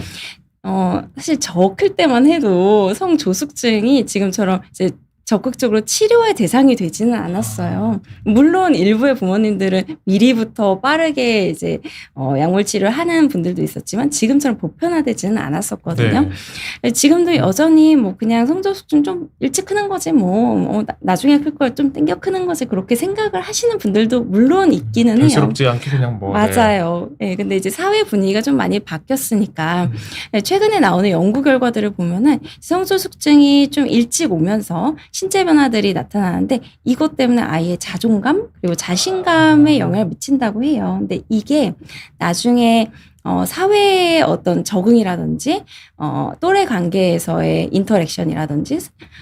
사실 저 클 때만 해도 성조숙증이 지금처럼 이제 적극적으로 치료의 대상이 되지는 않았어요. 물론 일부의 부모님들은 미리부터 빠르게 이제 약물 치료를 하는 분들도 있었지만 지금처럼 보편화되지는 않았었거든요. 네. 지금도 여전히 뭐 그냥 성조숙증 좀 일찍 크는 거지 뭐 나중에 클 걸 좀 땡겨 크는 거지 그렇게 생각을 하시는 분들도 물론 있기는 해요. 대수롭지 않게 그냥 뭐. 맞아요. 네. 근데 이제 사회 분위기가 좀 많이 바뀌었으니까 최근에 나오는 연구 결과들을 보면은 성조숙증이 좀 일찍 오면서 신체 변화들이 나타나는데 이것 때문에 아이의 자존감 그리고 자신감에 영향을 미친다고 해요. 근데 이게 나중에 사회의 어떤 적응이라든지 또래 관계에서의 인터랙션이라든지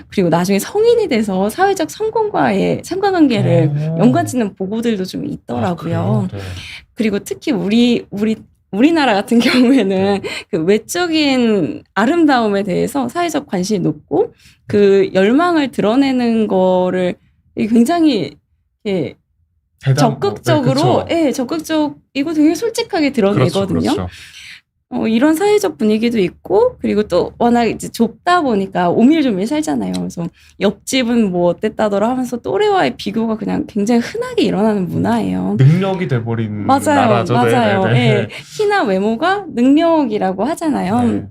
그리고 나중에 성인이 돼서 사회적 성공과의 상관관계를 연관짓는 보고들도 좀 있더라고요. 네. 그리고 특히 우리나라 같은 경우에는 그 외적인 아름다움에 대해서 사회적 관심이 높고 그 열망을 드러내는 거를 굉장히 적극적으로, 네, 적극적이고 되게 솔직하게 드러내거든요. 그렇죠. 이런 사회적 분위기도 있고, 그리고 또 워낙 이제 좁다 보니까 오밀조밀 살잖아요. 그래서 옆집은 뭐 어땠다더라 하면서 또래와의 비교가 그냥 굉장히 흔하게 일어나는 문화예요. 능력이 돼버린 나라죠. 맞아요. 네. 키나 외모가 능력이라고 하잖아요. 네.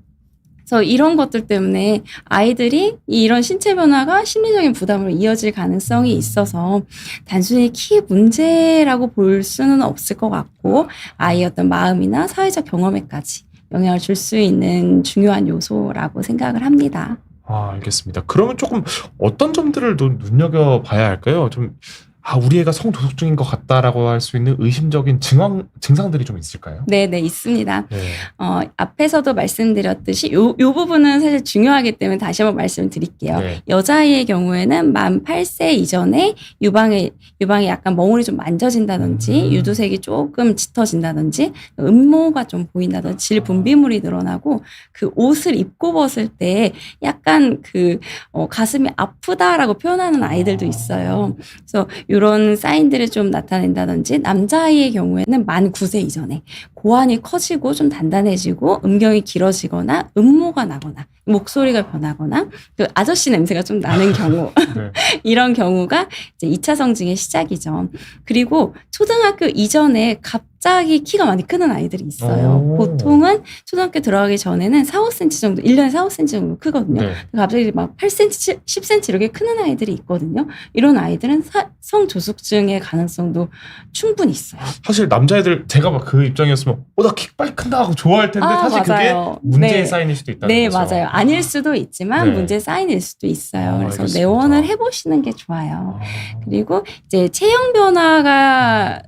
그래서 이런 것들 때문에 아이들이 이런 신체 변화가 심리적인 부담으로 이어질 가능성이 있어서 단순히 키 문제라고 볼 수는 없을 것 같고 아이의 어떤 마음이나 사회적 경험에까지 영향을 줄 수 있는 중요한 요소라고 생각을 합니다. 알겠습니다. 그러면 조금 어떤 점들을 눈여겨봐야 할까요? 좀 우리 애가 성도덕증인 것 같다라고 할 수 있는 의심적인 증상들이 좀 있을까요? 네, 있습니다. 네. 앞에서도 말씀드렸듯이 요 부분은 사실 중요하기 때문에 다시 한번 말씀을 드릴게요. 네. 여자아이의 경우에는 만 8세 이전에 유방이 약간 멍울이 좀 만져진다든지 유두색이 조금 짙어진다든지 음모가 좀 보인다든지 질 분비물이 늘어나고 그 옷을 입고 벗을 때 약간 가슴이 아프다라고 표현하는 아이들도 있어요. 그래서 이런 사인들을 좀 나타낸다든지 남자아이의 경우에는 만 9세 이전에 고환이 커지고 좀 단단해지고 음경이 길어지거나 음모가 나거나 목소리가 변하거나 그 아저씨 냄새가 좀 나는 경우 네. 이런 경우가 이제 2차 성징의 시작이죠. 그리고 초등학교 이전에 갑자기 키가 많이 크는 아이들이 있어요. 보통은 초등학교 들어가기 전에는 4, 5cm 정도, 1년에 4, 5cm 정도 크거든요. 네. 갑자기 막 8cm, 10cm 이렇게 크는 아이들이 있거든요. 이런 아이들은 성조숙증의 가능성도 충분히 있어요. 사실 남자애들 제가 막 그 입장이었으면 나 키 빨리 큰다 하고 좋아할 텐데 사실 맞아요. 그게 문제의 사인일 수도 있다는 네, 거죠. 맞아요. 아닐 수도 있지만 네. 문제의 사인일 수도 있어요. 그래서 알겠습니다. 내원을 해보시는 게 좋아요. 그리고 이제 체형 변화가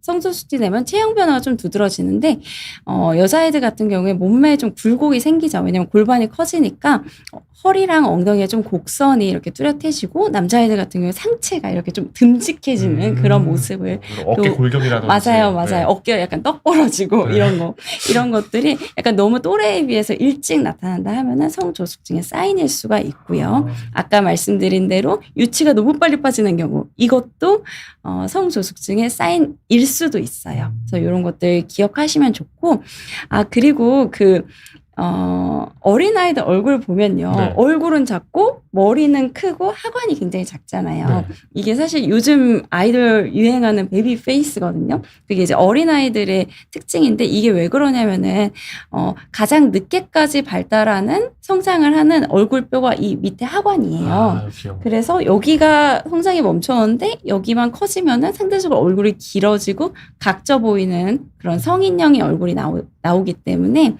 성소수지 되면 체형 변화가 좀 두드러지는데 여자애들 같은 경우에 몸매에 좀 굴곡이 생기죠. 왜냐면 골반이 커지니까 허리랑 엉덩이에 좀 곡선이 이렇게 뚜렷해지고 남자애들 같은 경우에 상체가 이렇게 좀 듬직해지는 그런 모습을 어깨 골격이라든지 맞아요. 네. 어깨가 약간 떡 벌어지고 네. 이런 것들이 약간 너무 또래에 비해서 일찍 나타난다 하면은 성조숙증의 사인일 수가 있고요. 아까 말씀드린 대로 유치가 너무 빨리 빠지는 경우 이것도 성조숙증의 사인일 수도 있어요. 그래서 이런 것들 기억하시면 좋고 그리고 어린아이들 얼굴 보면요. 네. 얼굴은 작고 머리는 크고 하관이 굉장히 작잖아요. 네. 이게 사실 요즘 아이들 유행하는 베이비 페이스거든요. 그게 이제 어린아이들의 특징인데 이게 왜 그러냐면은 가장 늦게까지 발달하는 성장을 하는 얼굴뼈가 이 밑에 하관이에요. 그래서 여기가 성장이 멈췄는데 여기만 커지면은 상대적으로 얼굴이 길어지고 각져 보이는 그런 성인형의 얼굴이 나오기 때문에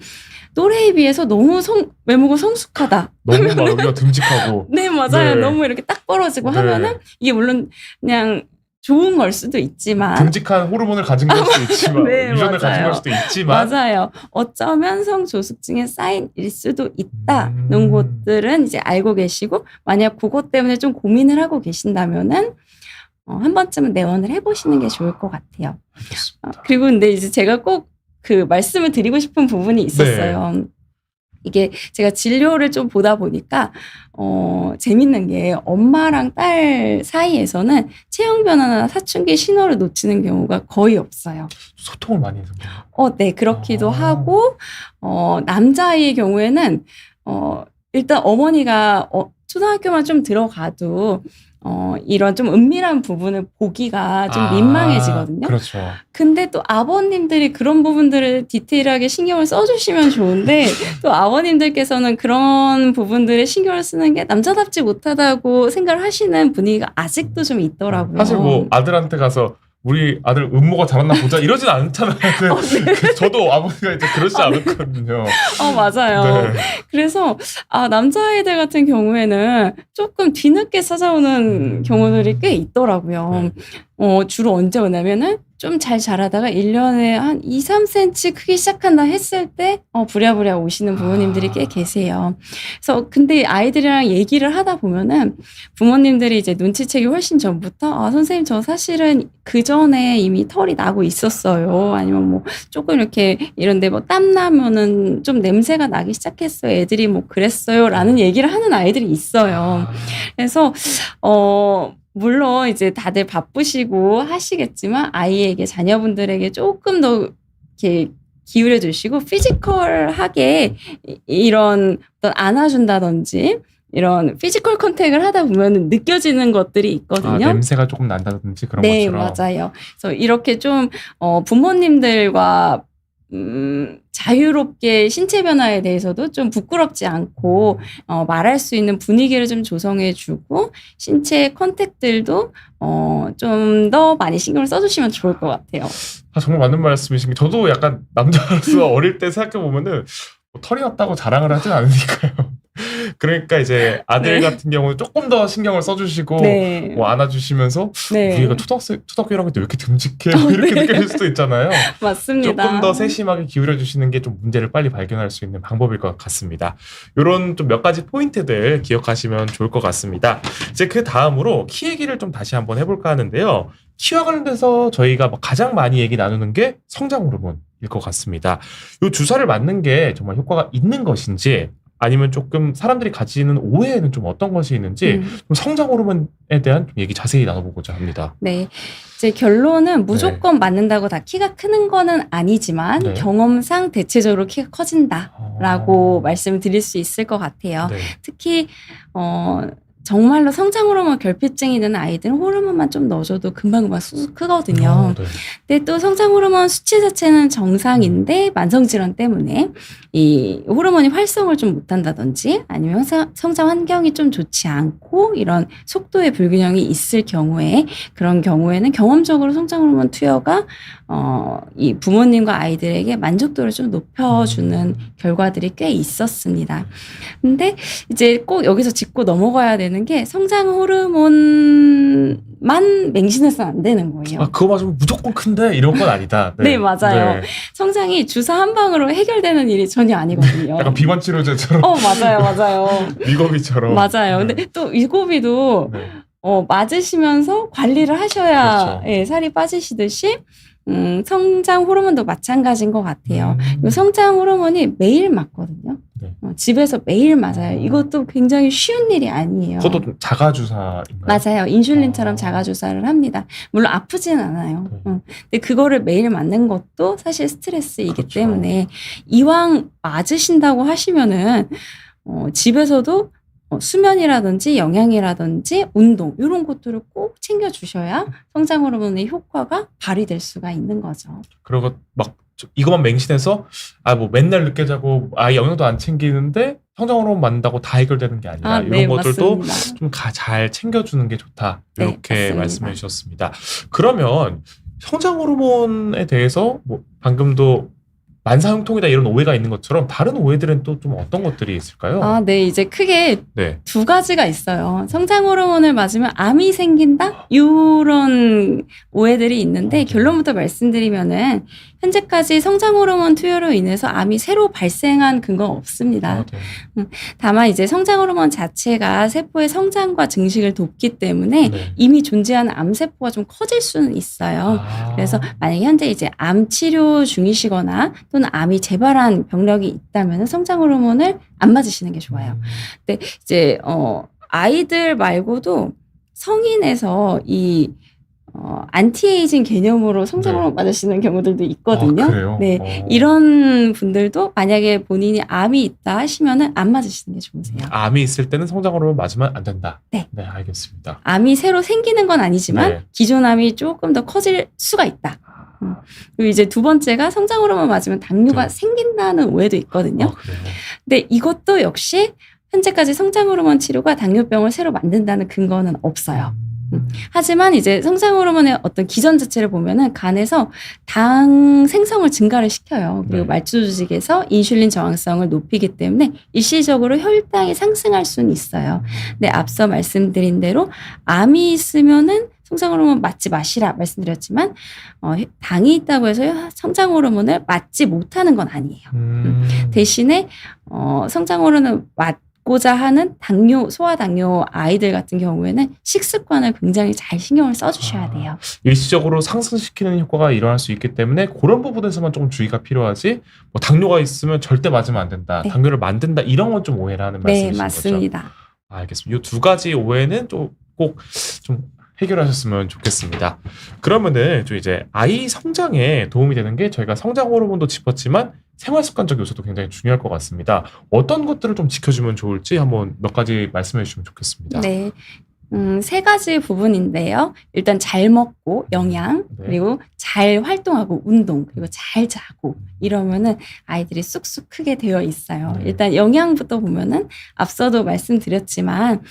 또래에 비해서 너무 외모가 성숙하다. 너무 막 여기가 듬직하고. 네, 맞아요. 네. 너무 이렇게 딱 벌어지고 네. 하면은 이게 물론 그냥 좋은 걸 수도 있지만 듬직한 호르몬을 가진 걸 수도 있지만 네, 유전을 가진 맞아요. 걸 수도 있지만 맞아요. 어쩌면 성조숙증의 사인일 수도 있다는 것들은 이제 알고 계시고 만약 그것 때문에 좀 고민을 하고 계신다면은 한 번쯤은 내원을 해보시는 게 좋을 것 같아요. 알겠습니다. 그리고 근데 이제 제가 꼭 말씀을 드리고 싶은 부분이 있었어요. 이게 제가 진료를 좀 보다 보니까 재밌는 게 엄마랑 딸 사이에서는 체형 변화나 사춘기 신호를 놓치는 경우가 거의 없어요. 소통을 많이 해서. 네, 그렇기도 아. 하고 남자아이의 경우에는 일단 어머니가 초등학교만 좀 들어가도 이런 좀 은밀한 부분을 보기가 좀 민망해지거든요. 그렇죠. 근데 또 아버님들이 그런 부분들을 디테일하게 신경을 써주시면 좋은데 또 아버님들께서는 그런 부분들에 신경을 쓰는 게 남자답지 못하다고 생각을 하시는 분위기가 아직도 좀 있더라고요. 사실 뭐 아들한테 가서 우리 아들 음모가 잘났나 보자 이러진 않잖아요. 저도 아버지가 이제 그러지 않았거든요. 맞아요. 네. 그래서 남자아이들 같은 경우에는 조금 뒤늦게 찾아오는 경우들이 꽤 있더라고요. 주로 언제 오냐면은 좀 잘 자라다가 1년에 한 2, 3cm 크기 시작한다 했을 때 부랴부랴 오시는 부모님들이 꽤 계세요. 그래서 근데 아이들이랑 얘기를 하다 보면은 부모님들이 이제 눈치채기 훨씬 전부터 선생님 저 사실은 그 전에 이미 털이 나고 있었어요. 아니면 뭐 조금 이렇게 이런데 뭐 땀 나면은 좀 냄새가 나기 시작했어요. 애들이 뭐 그랬어요라는 얘기를 하는 아이들이 있어요. 그래서 물론 이제 다들 바쁘시고 하시겠지만 아이에게 자녀분들에게 조금 더 이렇게 기울여 주시고 피지컬하게 이런 어떤 안아준다든지 이런 피지컬 컨택을 하다 보면 느껴지는 것들이 있거든요. 냄새가 조금 난다든지 그런 네, 것처럼. 맞아요. 그래서 이렇게 좀 부모님들과 자유롭게 신체 변화에 대해서도 좀 부끄럽지 않고 말할 수 있는 분위기를 좀 조성해주고 신체 컨택들도 좀 더 많이 신경을 써주시면 좋을 것 같아요. 정말 맞는 말씀이신 게 저도 약간 남자로서 어릴 때 생각해 보면은 털이 났다고 자랑을 하진 않으니까요. 그러니까 이제 아들 네. 같은 경우는 조금 더 신경을 써주시고 네. 뭐 안아주시면서 네. 얘가 초등학교 1학년 때 왜 이렇게 듬직해 뭐 이렇게 네. 느껴질 수도 있잖아요. 맞습니다. 조금 더 세심하게 기울여 주시는 게 좀 문제를 빨리 발견할 수 있는 방법일 것 같습니다. 이런 좀 몇 가지 포인트들 기억하시면 좋을 것 같습니다. 이제 그 다음으로 키 얘기를 좀 다시 한번 해볼까 하는데요. 키와 관련돼서 저희가 가장 많이 얘기 나누는 게 성장 호르몬일 것 같습니다. 이 주사를 맞는 게 정말 효과가 있는 것인지 아니면 조금 사람들이 가지는 오해에는 좀 어떤 것이 있는지 좀 성장 호르몬에 대한 좀 얘기 자세히 나눠보고자 합니다. 네. 이제 결론은 무조건 맞는다고 다 키가 크는 거는 아니지만 네. 경험상 대체적으로 키가 커진다라고 말씀을 드릴 수 있을 것 같아요. 네. 특히 정말로 성장 호르몬 결핍증이 있는 아이들은 호르몬만 좀 넣어줘도 금방금방 쑥 크거든요. 네. 근데 또 성장 호르몬 수치 자체는 정상인데 만성 질환 때문에 이 호르몬이 활성을 좀 못한다든지 아니면 성장 환경이 좀 좋지 않고 이런 속도의 불균형이 있을 경우에 그런 경우에는 경험적으로 성장 호르몬 투여가 이 부모님과 아이들에게 만족도를 좀 높여주는 결과들이 꽤 있었습니다. 근데 이제 꼭 여기서 짚고 넘어가야 되는 게 성장 호르몬만 맹신해서는 안 되는 거예요. 그거 맞으면 무조건 큰데 이런 건 아니다. 네, 맞아요. 성장이 주사 한 방으로 해결되는 일이 전혀 아니거든요. 약간 비만 치료제처럼. 맞아요. 미고비처럼. 맞아요. 근데 또 위고비도 맞으시면서 관리를 하셔야 그렇죠. 살이 빠지시듯이 성장 호르몬도 마찬가지인 것 같아요. 이 성장 호르몬이 매일 맞거든요. 네. 집에서 매일 맞아요. 이것도 굉장히 쉬운 일이 아니에요. 그것도 좀 자가주사인가요? 맞아요. 인슐린처럼 자가주사를 합니다. 물론 아프진 않아요. 네. 근데 그거를 매일 맞는 것도 사실 스트레스이기 그렇죠. 때문에 이왕 맞으신다고 하시면은 집에서도 수면이라든지 영양이라든지 운동 이런 것들을 꼭 챙겨주셔야 성장 호르몬의 효과가 발휘될 수가 있는 거죠. 그리고 막 이것만 맹신해서 뭐 맨날 늦게 자고 아예 영양도 안 챙기는데 성장 호르몬 맞는다고 다 해결되는 게 아니라 이런 것들도 맞습니다. 좀 잘 챙겨주는 게 좋다. 이렇게 맞습니다. 말씀해 주셨습니다. 그러면 성장 호르몬에 대해서 뭐 방금도 만사형통이다 이런 오해가 있는 것처럼 다른 오해들은 또 좀 어떤 것들이 있을까요? 네. 이제 크게 네. 두 가지가 있어요. 성장 호르몬을 맞으면 암이 생긴다? 이런 오해들이 있는데 결론부터 말씀드리면은 현재까지 성장 호르몬 투여로 인해서 암이 새로 발생한 근거는 없습니다. 네. 다만 이제 성장 호르몬 자체가 세포의 성장과 증식을 돕기 때문에 네. 이미 존재하는 암 세포가 좀 커질 수는 있어요. 그래서 만약에 현재 이제 암 치료 중이시거나 또는 암이 재발한 병력이 있다면 성장 호르몬을 안 맞으시는 게 좋아요. 근데 이제 아이들 말고도 성인에서 이 안티에이징 개념으로 성장 호르몬 맞으시는 경우들도 있거든요. 그래요? 네, 이런 분들도 만약에 본인이 암이 있다 하시면은 안 맞으시는 게 좋으세요. 암이 있을 때는 성장 호르몬 맞으면 안 된다. 네. 네, 알겠습니다. 암이 새로 생기는 건 아니지만 네. 기존 암이 조금 더 커질 수가 있다. 그리고 이제 두 번째가 성장 호르몬 맞으면 당뇨가 네. 생긴다는 오해도 있거든요. 그래요? 근데 이것도 역시 현재까지 성장 호르몬 치료가 당뇨병을 새로 만든다는 근거는 없어요. 하지만 이제 성장 호르몬의 어떤 기전 자체를 보면은 간에서 당 생성을 증가를 시켜요. 그리고 네. 말초 조직에서 인슐린 저항성을 높이기 때문에 일시적으로 혈당이 상승할 수는 있어요. 근데 앞서 말씀드린 대로 암이 있으면은 성장 호르몬 맞지 마시라 말씀드렸지만 당이 있다고 해서 성장 호르몬을 맞지 못하는 건 아니에요. 대신에 성장 호르몬을 맞고자 하는 당뇨, 소아당뇨 아이들 같은 경우에는 식습관을 굉장히 잘 신경을 써주셔야 돼요. 일시적으로 상승시키는 효과가 일어날 수 있기 때문에 그런 부분에서만 조금 주의가 필요하지 뭐 당뇨가 있으면 절대 맞으면 안 된다. 네. 당뇨를 만든다. 이런 건 좀 오해를 하는 네, 말씀이신 거죠? 맞습니다. 알겠습니다. 이 두 가지 오해는 꼭 좀 해결하셨으면 좋겠습니다. 그러면은 좀 이제 아이 성장에 도움이 되는 게 저희가 성장 호르몬도 짚었지만 생활 습관적 요소도 굉장히 중요할 것 같습니다. 어떤 것들을 좀 지켜주면 좋을지 한번 몇 가지 말씀해 주시면 좋겠습니다. 네. 세 가지 부분인데요. 일단 잘 먹고 영양, 네. 그리고 잘 활동하고 운동, 그리고 잘 자고 이러면은 아이들이 쑥쑥 크게 되어 있어요. 네. 일단 영양부터 보면은 앞서도 말씀드렸지만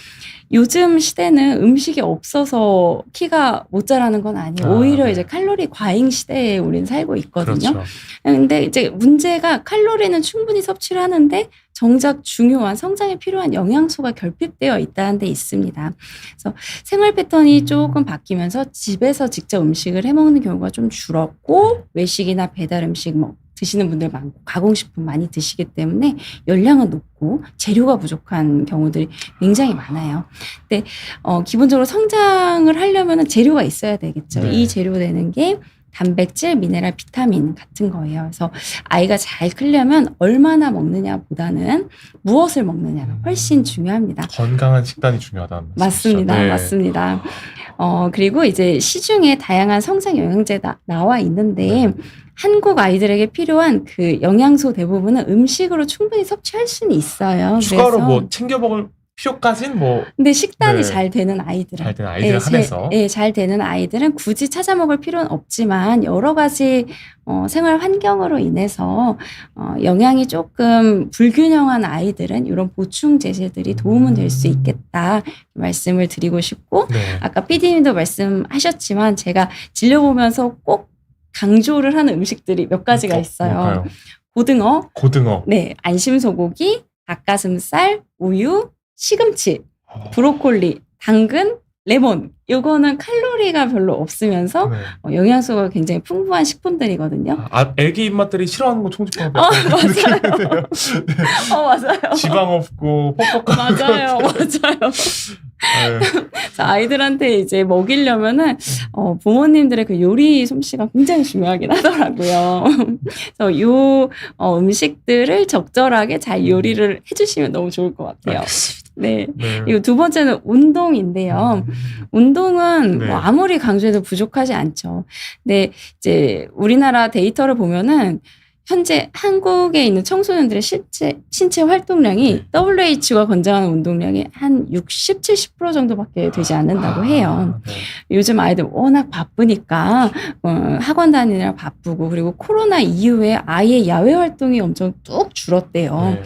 요즘 시대는 음식이 없어서 키가 못 자라는 건 아니에요. 오히려 네. 이제 칼로리 과잉 시대에 우린 살고 있거든요. 그렇죠. 근데 이제 문제가 칼로리는 충분히 섭취를 하는데 정작 중요한 성장에 필요한 영양소가 결핍되어 있다는 데 있습니다. 그래서 생활 패턴이 조금 바뀌면서 집에서 직접 음식을 해 먹는 경우가 좀 줄었고 외식이나 배달 음식 드시는 분들 많고 가공식품 많이 드시기 때문에 열량은 높고 재료가 부족한 경우들이 굉장히 많아요. 근데 기본적으로 성장을 하려면 재료가 있어야 되겠죠. 네. 이 재료 되는 게 단백질, 미네랄, 비타민 같은 거예요. 그래서 아이가 잘 크려면 얼마나 먹느냐보다는 무엇을 먹느냐가 훨씬 중요합니다. 건강한 식단이 중요하다는 맞습니다. 말씀이시죠? 네. 맞습니다. 그리고 이제 시중에 다양한 성장 영양제가 나와 있는데 네. 한국 아이들에게 필요한 그 영양소 대부분은 음식으로 충분히 섭취할 수는 있어요. 추가로 그래서 뭐 챙겨 먹을 필요까지는 뭐 근데 식단이 네. 잘 되는 아이들은 잘 되는 아이들 한해서 잘 되는 아이들은 굳이 찾아 먹을 필요는 없지만 여러 가지 생활 환경으로 인해서 영양이 조금 불균형한 아이들은 이런 보충 제제들이 도움은 될 수 있겠다 말씀을 드리고 싶고 네. 아까 PD님도 말씀하셨지만 제가 진료 보면서 꼭 강조를 하는 음식들이 몇 가지가 있어요. 뭘까요? 고등어, 고등어. 네, 안심소고기, 닭가슴살, 우유, 시금치, 브로콜리, 당근, 레몬. 요거는 칼로리가 별로 없으면서 네. 영양소가 굉장히 풍부한 식품들이거든요. 애기 입맛들이 싫어하는 거 총집합 맞아요. 맞아요. 지방 없고 퍽퍽한 맞아요. 맞아요. 네. 그래서 아이들한테 이제 먹이려면은 부모님들의 그 요리 솜씨가 굉장히 중요하긴 하더라고요. 그래서 요 음식들을 적절하게 잘 요리를 해주시면 너무 좋을 것 같아요. 네. 네. 그리고 두 번째는 운동인데요. 운동은 네. 뭐 아무리 강조해도 부족하지 않죠. 근데 이제 우리나라 데이터를 보면은 현재 한국에 있는 청소년들의 신체 활동량이 WHO가 권장하는 운동량이 한 60, 70% 정도밖에 되지 않는다고 해요. 네. 요즘 아이들 워낙 바쁘니까 학원 다니느라 바쁘고 그리고 코로나 이후에 아예 야외 활동이 엄청 뚝 줄었대요. 네.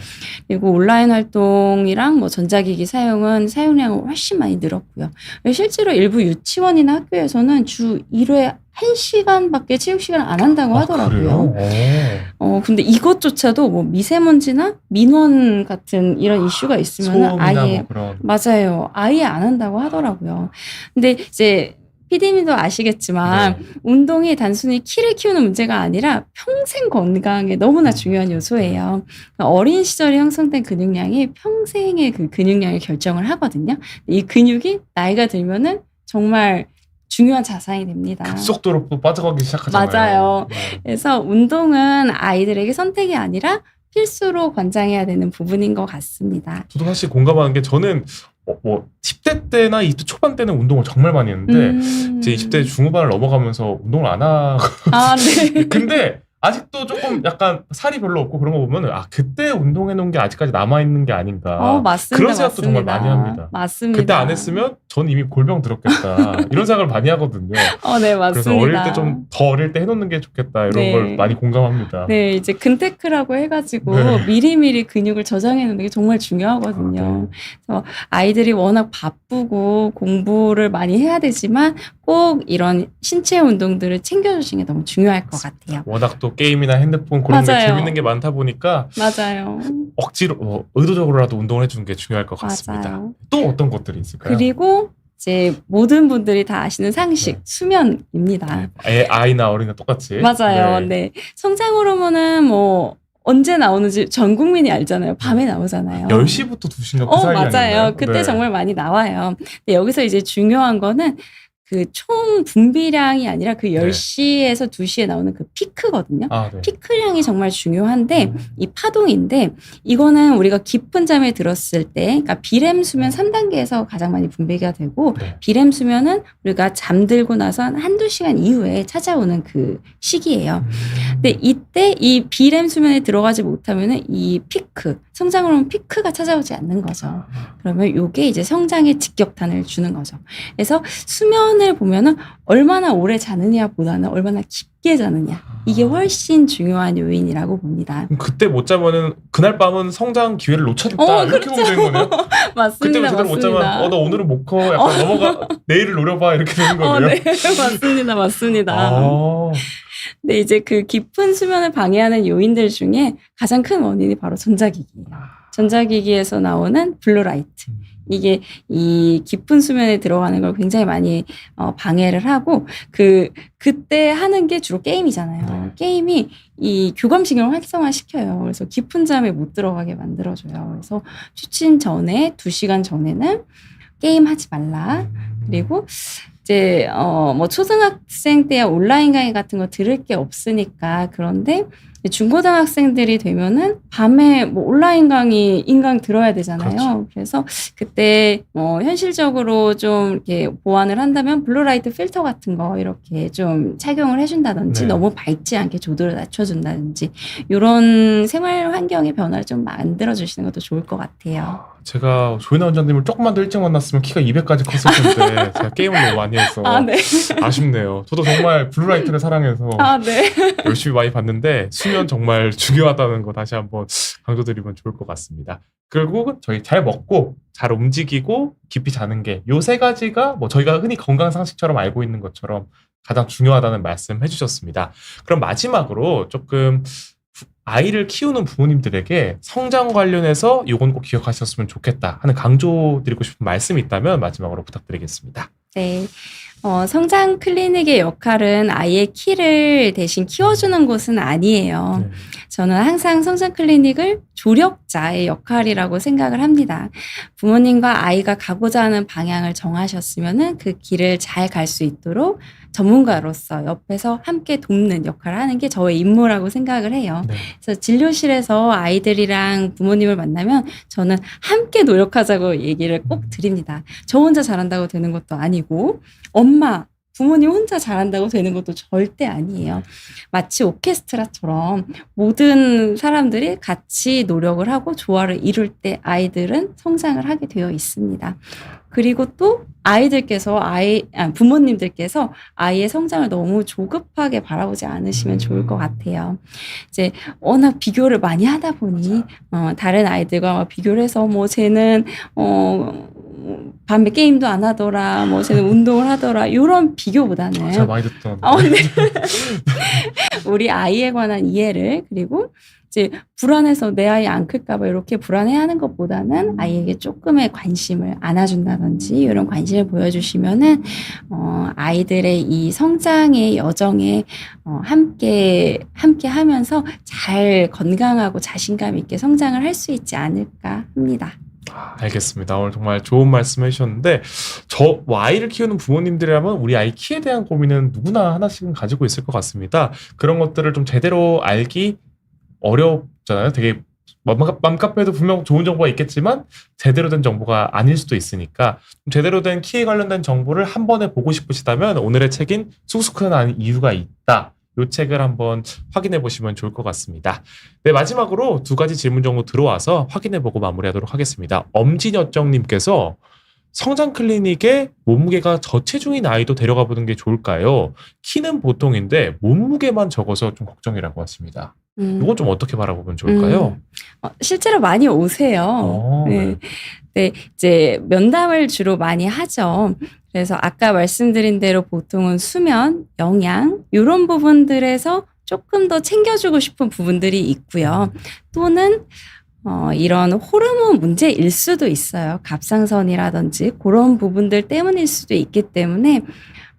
그리고 온라인 활동이랑 뭐 전자기기 사용량은 훨씬 많이 늘었고요. 실제로 일부 유치원이나 학교에서는 주 1회 1시간밖에 체육 시간을 안 한다고 하더라고요. 근데 이것조차도 뭐 미세먼지나 민원 같은 이런 이슈가 있으면 소음이나 아예 뭐 그런 맞아요. 아예 안 한다고 하더라고요. 근데 이제 PD님도 아시겠지만 네. 운동이 단순히 키를 키우는 문제가 아니라 평생 건강에 너무나 중요한 요소예요. 어린 시절에 형성된 근육량이 평생의 그 근육량을 결정을 하거든요. 이 근육이 나이가 들면은 정말 중요한 자산이 됩니다. 급속도로 또 빠져가기 시작하잖아요. 맞아요. 네. 그래서 운동은 아이들에게 선택이 아니라 필수로 권장해야 되는 부분인 것 같습니다. 저도 사실 공감하는 게 저는 뭐 10대 때나 20대 초반 때는 운동을 정말 많이 했는데 이제 20대 중후반을 넘어가면서 운동을 안 하고 아, 네. 근데 아직도 조금 약간 살이 별로 없고 그런 거 보면 그때 운동해 놓은 게 아직까지 남아 있는 게 아닌가. 맞습니다. 그런 생각도 맞습니다. 정말 많이 합니다. 맞습니다. 그때 안 했으면 전 이미 골병 들었겠다. 이런 생각을 많이 하거든요. 네, 맞습니다. 그래서 어릴 때 좀 더 어릴 때 해놓는 게 좋겠다. 이런 네. 걸 많이 공감합니다. 네, 이제 근테크라고 해가지고 네. 미리미리 근육을 저장해 놓는 게 정말 중요하거든요. 그래서 아이들이 워낙 바쁘고 공부를 많이 해야 되지만 꼭 이런 신체 운동들을 챙겨주시는 게 너무 중요할 것 같아요. 워낙 또 게임이나 핸드폰 그런 게 맞아요. 재밌는 게 많다 보니까 맞아요. 억지로 의도적으로라도 운동을 해주는 게 중요할 것 같습니다. 맞아요. 또 어떤 것들이 있을까요? 그리고 이제 모든 분들이 다 아시는 상식, 네. 수면입니다. 아이나 어린이나 똑같이. 맞아요. 네. 성장 호르몬은 뭐 언제 나오는지 전 국민이 알잖아요. 밤에 나오잖아요. 10시부터 2시인가 그 사이 맞아요. 아닌가요? 그때 네. 정말 많이 나와요. 근데 여기서 이제 중요한 거는 그 총 분비량이 아니라 그 10시에서 2시에 나오는 그 피크거든요. 네. 피크량이 정말 중요한데 이 파동인데 이거는 우리가 깊은 잠에 들었을 때 그러니까 비렘 수면 3단계에서 가장 많이 분비가 되고 네. 비렘 수면은 우리가 잠들고 나서 한두 시간 이후에 찾아오는 그 시기예요. 근데 이때 이 비렘 수면에 들어가지 못하면은 이 피크, 성장 호르몬 피크가 찾아오지 않는 거죠. 그러면 이게 이제 성장에 직격탄을 주는 거죠. 그래서 수면을 보면은 얼마나 오래 자느냐보다는 얼마나 깊게 자느냐 이게 훨씬 중요한 요인이라고 봅니다. 그럼 그때 못 자면은 그날 밤은 성장 기회를 놓쳤다 이렇게 보면 되는 거네요? 그때 맞습니다. 제대로 못 자면 나 오늘은 못 커 약간 넘어가 내일을 노려봐 이렇게 되는 거네요. 네, 맞습니다. 맞습니다. 아, 근데 이제 그 깊은 수면을 방해하는 요인들 중에 가장 큰 원인이 바로 전자기기예요. 전자기기에서 나오는 블루라이트. 이게 이 깊은 수면에 들어가는 걸 굉장히 많이 방해를 하고 그때 하는 게 주로 게임이잖아요. 네. 게임이 이 교감신경을 활성화시켜요. 그래서 깊은 잠에 못 들어가게 만들어줘요. 그래서 취침 전에 2시간 전에는 게임 하지 말라. 그리고 이제 뭐 초등학생 때야 온라인 강의 같은 거 들을 게 없으니까 그런데 중고등학생들이 되면은 밤에 뭐 온라인 강의 인강 들어야 되잖아요. 그렇죠. 그래서 그때 현실적으로 좀 이렇게 보완을 한다면 블루라이트 필터 같은 거 이렇게 좀 착용을 해준다든지 네. 너무 밝지 않게 조도를 낮춰준다든지 이런 생활 환경의 변화를 좀 만들어 주시는 것도 좋을 것 같아요. 제가 조인아 원장님을 조금만 더 일찍 만났으면 키가 200까지 컸을 텐데 제가 게임을 너무 많이 해서 네. 아쉽네요. 저도 정말 블루라이트를 사랑해서 네. 열심히 많이 봤는데 수면 정말 중요하다는 거 다시 한번 강조드리면 좋을 것 같습니다. 결국은 저희 잘 먹고 잘 움직이고 깊이 자는 게 요 세 가지가 뭐 저희가 흔히 건강 상식처럼 알고 있는 것처럼 가장 중요하다는 말씀 해주셨습니다. 그럼 마지막으로 조금 아이를 키우는 부모님들에게 성장 관련해서 요건 꼭 기억하셨으면 좋겠다 하는 강조드리고 싶은 말씀이 있다면 마지막으로 부탁드리겠습니다. 네. 성장 클리닉의 역할은 아이의 키를 대신 키워주는 곳은 아니에요. 저는 항상 성장 클리닉을 조력자의 역할이라고 생각을 합니다. 부모님과 아이가 가고자 하는 방향을 정하셨으면은 그 길을 잘 갈 수 있도록 전문가로서 옆에서 함께 돕는 역할을 하는 게 저의 임무라고 생각을 해요. 네. 그래서 진료실에서 아이들이랑 부모님을 만나면 저는 함께 노력하자고 얘기를 꼭 드립니다. 저 혼자 잘한다고 되는 것도 아니고 엄마, 부모님 혼자 잘한다고 되는 것도 절대 아니에요. 마치 오케스트라처럼 모든 사람들이 같이 노력을 하고 조화를 이룰 때 아이들은 성장을 하게 되어 있습니다. 그리고 또 부모님들께서 아이의 성장을 너무 조급하게 바라보지 않으시면 좋을 것 같아요. 이제 워낙 비교를 많이 하다 보니 다른 아이들과 비교를 해서 뭐 쟤는 밤에 게임도 안 하더라, 뭐 쟤는 운동을 하더라, 이런 비교보다는 제가 많이 듣던. 네. 우리 아이에 관한 이해를, 그리고 이제 불안해서 내 아이 안 클까봐 이렇게 불안해하는 것보다는 아이에게 조금의 관심을 안아준다든지 이런 관심을 보여주시면은 아이들의 이 성장의 여정에 함께 하면서 잘 건강하고 자신감 있게 성장을 할 수 있지 않을까 합니다. 알겠습니다. 오늘 정말 좋은 말씀 해주셨는데 뭐 아이를 키우는 부모님들이라면 우리 아이 키에 대한 고민은 누구나 하나씩은 가지고 있을 것 같습니다. 그런 것들을 좀 제대로 알기 어렵잖아요. 되게 맘카페에도 분명 좋은 정보가 있겠지만 제대로 된 정보가 아닐 수도 있으니까 좀 제대로 된 키에 관련된 정보를 한 번에 보고 싶으시다면 오늘의 책인 쑥쑥 크는 이유가 있다. 이 책을 한번 확인해 보시면 좋을 것 같습니다. 네, 마지막으로 두 가지 질문 정도 들어와서 확인해 보고 마무리하도록 하겠습니다. 엄진여정님께서 성장 클리닉에 몸무게가 저체중인 아이도 데려가 보는 게 좋을까요? 키는 보통인데 몸무게만 적어서 좀 걱정이라고 하십니다. 이건 좀 어떻게 바라보면 좋을까요? 실제로 많이 오세요. 네. 네, 이제 면담을 주로 많이 하죠. 그래서 아까 말씀드린 대로 보통은 수면, 영양 이런 부분들에서 조금 더 챙겨주고 싶은 부분들이 있고요. 또는 이런 호르몬 문제일 수도 있어요. 갑상선이라든지 그런 부분들 때문일 수도 있기 때문에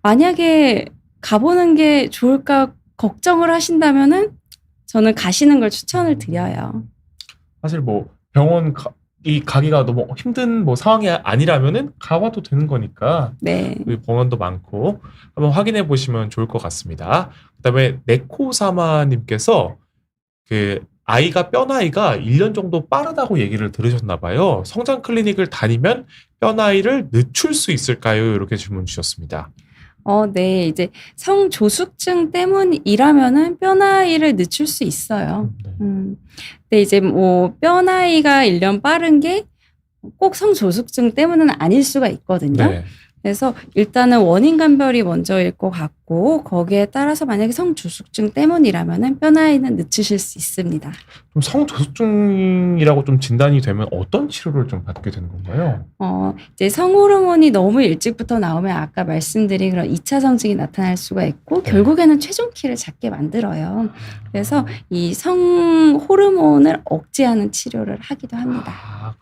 만약에 가보는 게 좋을까 걱정을 하신다면은 저는 가시는 걸 추천을 드려요. 사실 뭐 병원 가기가 너무 힘든 뭐 상황이 아니라면은 가봐도 되는 거니까. 네. 병원도 많고 한번 확인해 보시면 좋을 것 같습니다. 그다음에 네코사마님께서 그 아이가 뼈 나이가 1년 정도 빠르다고 얘기를 들으셨나 봐요. 성장 클리닉을 다니면 뼈 나이를 늦출 수 있을까요? 이렇게 질문 주셨습니다. 네. 이제 성조숙증 때문이라면은 뼈 나이를 늦출 수 있어요. 네. 근데 이제 뭐 뼈 나이가 1년 빠른 게 꼭 성조숙증 때문은 아닐 수가 있거든요. 네. 그래서 일단은 원인 감별이 먼저일 것 같고 거기에 따라서 만약에 성조숙증 때문이라면은 뼈 나이는 늦추실 수 있습니다. 좀 성조숙증이라고 좀 진단이 되면 어떤 치료를 좀 받게 되는 건가요? 이제 성호르몬이 너무 일찍부터 나오면 아까 말씀드린 그런 2차 성징이 나타날 수가 있고 네. 결국에는 최종 키를 작게 만들어요. 그래서 이 성호르몬을 억제하는 치료를 하기도 합니다.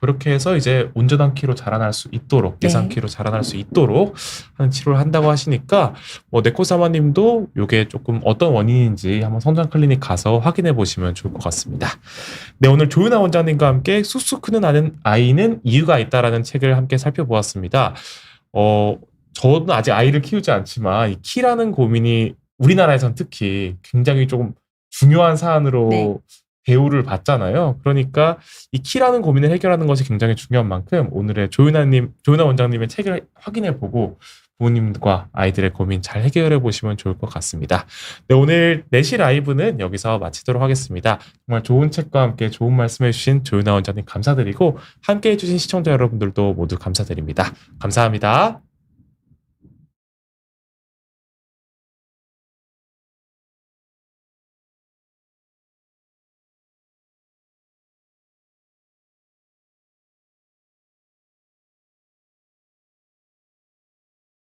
그렇게 해서 이제 온전한 키로 자라날 수 있도록 예상 키로 자라날 수 있도록 하는 치료를 한다고 하시니까 뭐 네코사마님도 이게 조금 어떤 원인인지 한번 성장 클리닉 가서 확인해 보시면 좋을 것 같습니다. 네, 오늘 조윤아 원장님과 함께 쑥쑥 크는 아이는 이유가 있다라는 책을 함께 살펴보았습니다. 저는 아직 아이를 키우지 않지만 이 키라는 고민이 우리나라에선 특히 굉장히 조금 중요한 사안으로 네. 대우를 받잖아요. 그러니까 이 키라는 고민을 해결하는 것이 굉장히 중요한 만큼 오늘의 조윤아 원장님의 책을 확인해보고 부모님과 아이들의 고민 잘 해결해 보시면 좋을 것 같습니다. 네, 오늘 내시 라이브는 여기서 마치도록 하겠습니다. 정말 좋은 책과 함께 좋은 말씀해 주신 조윤아 원장님 감사드리고 함께 해주신 시청자 여러분들도 모두 감사드립니다. 감사합니다.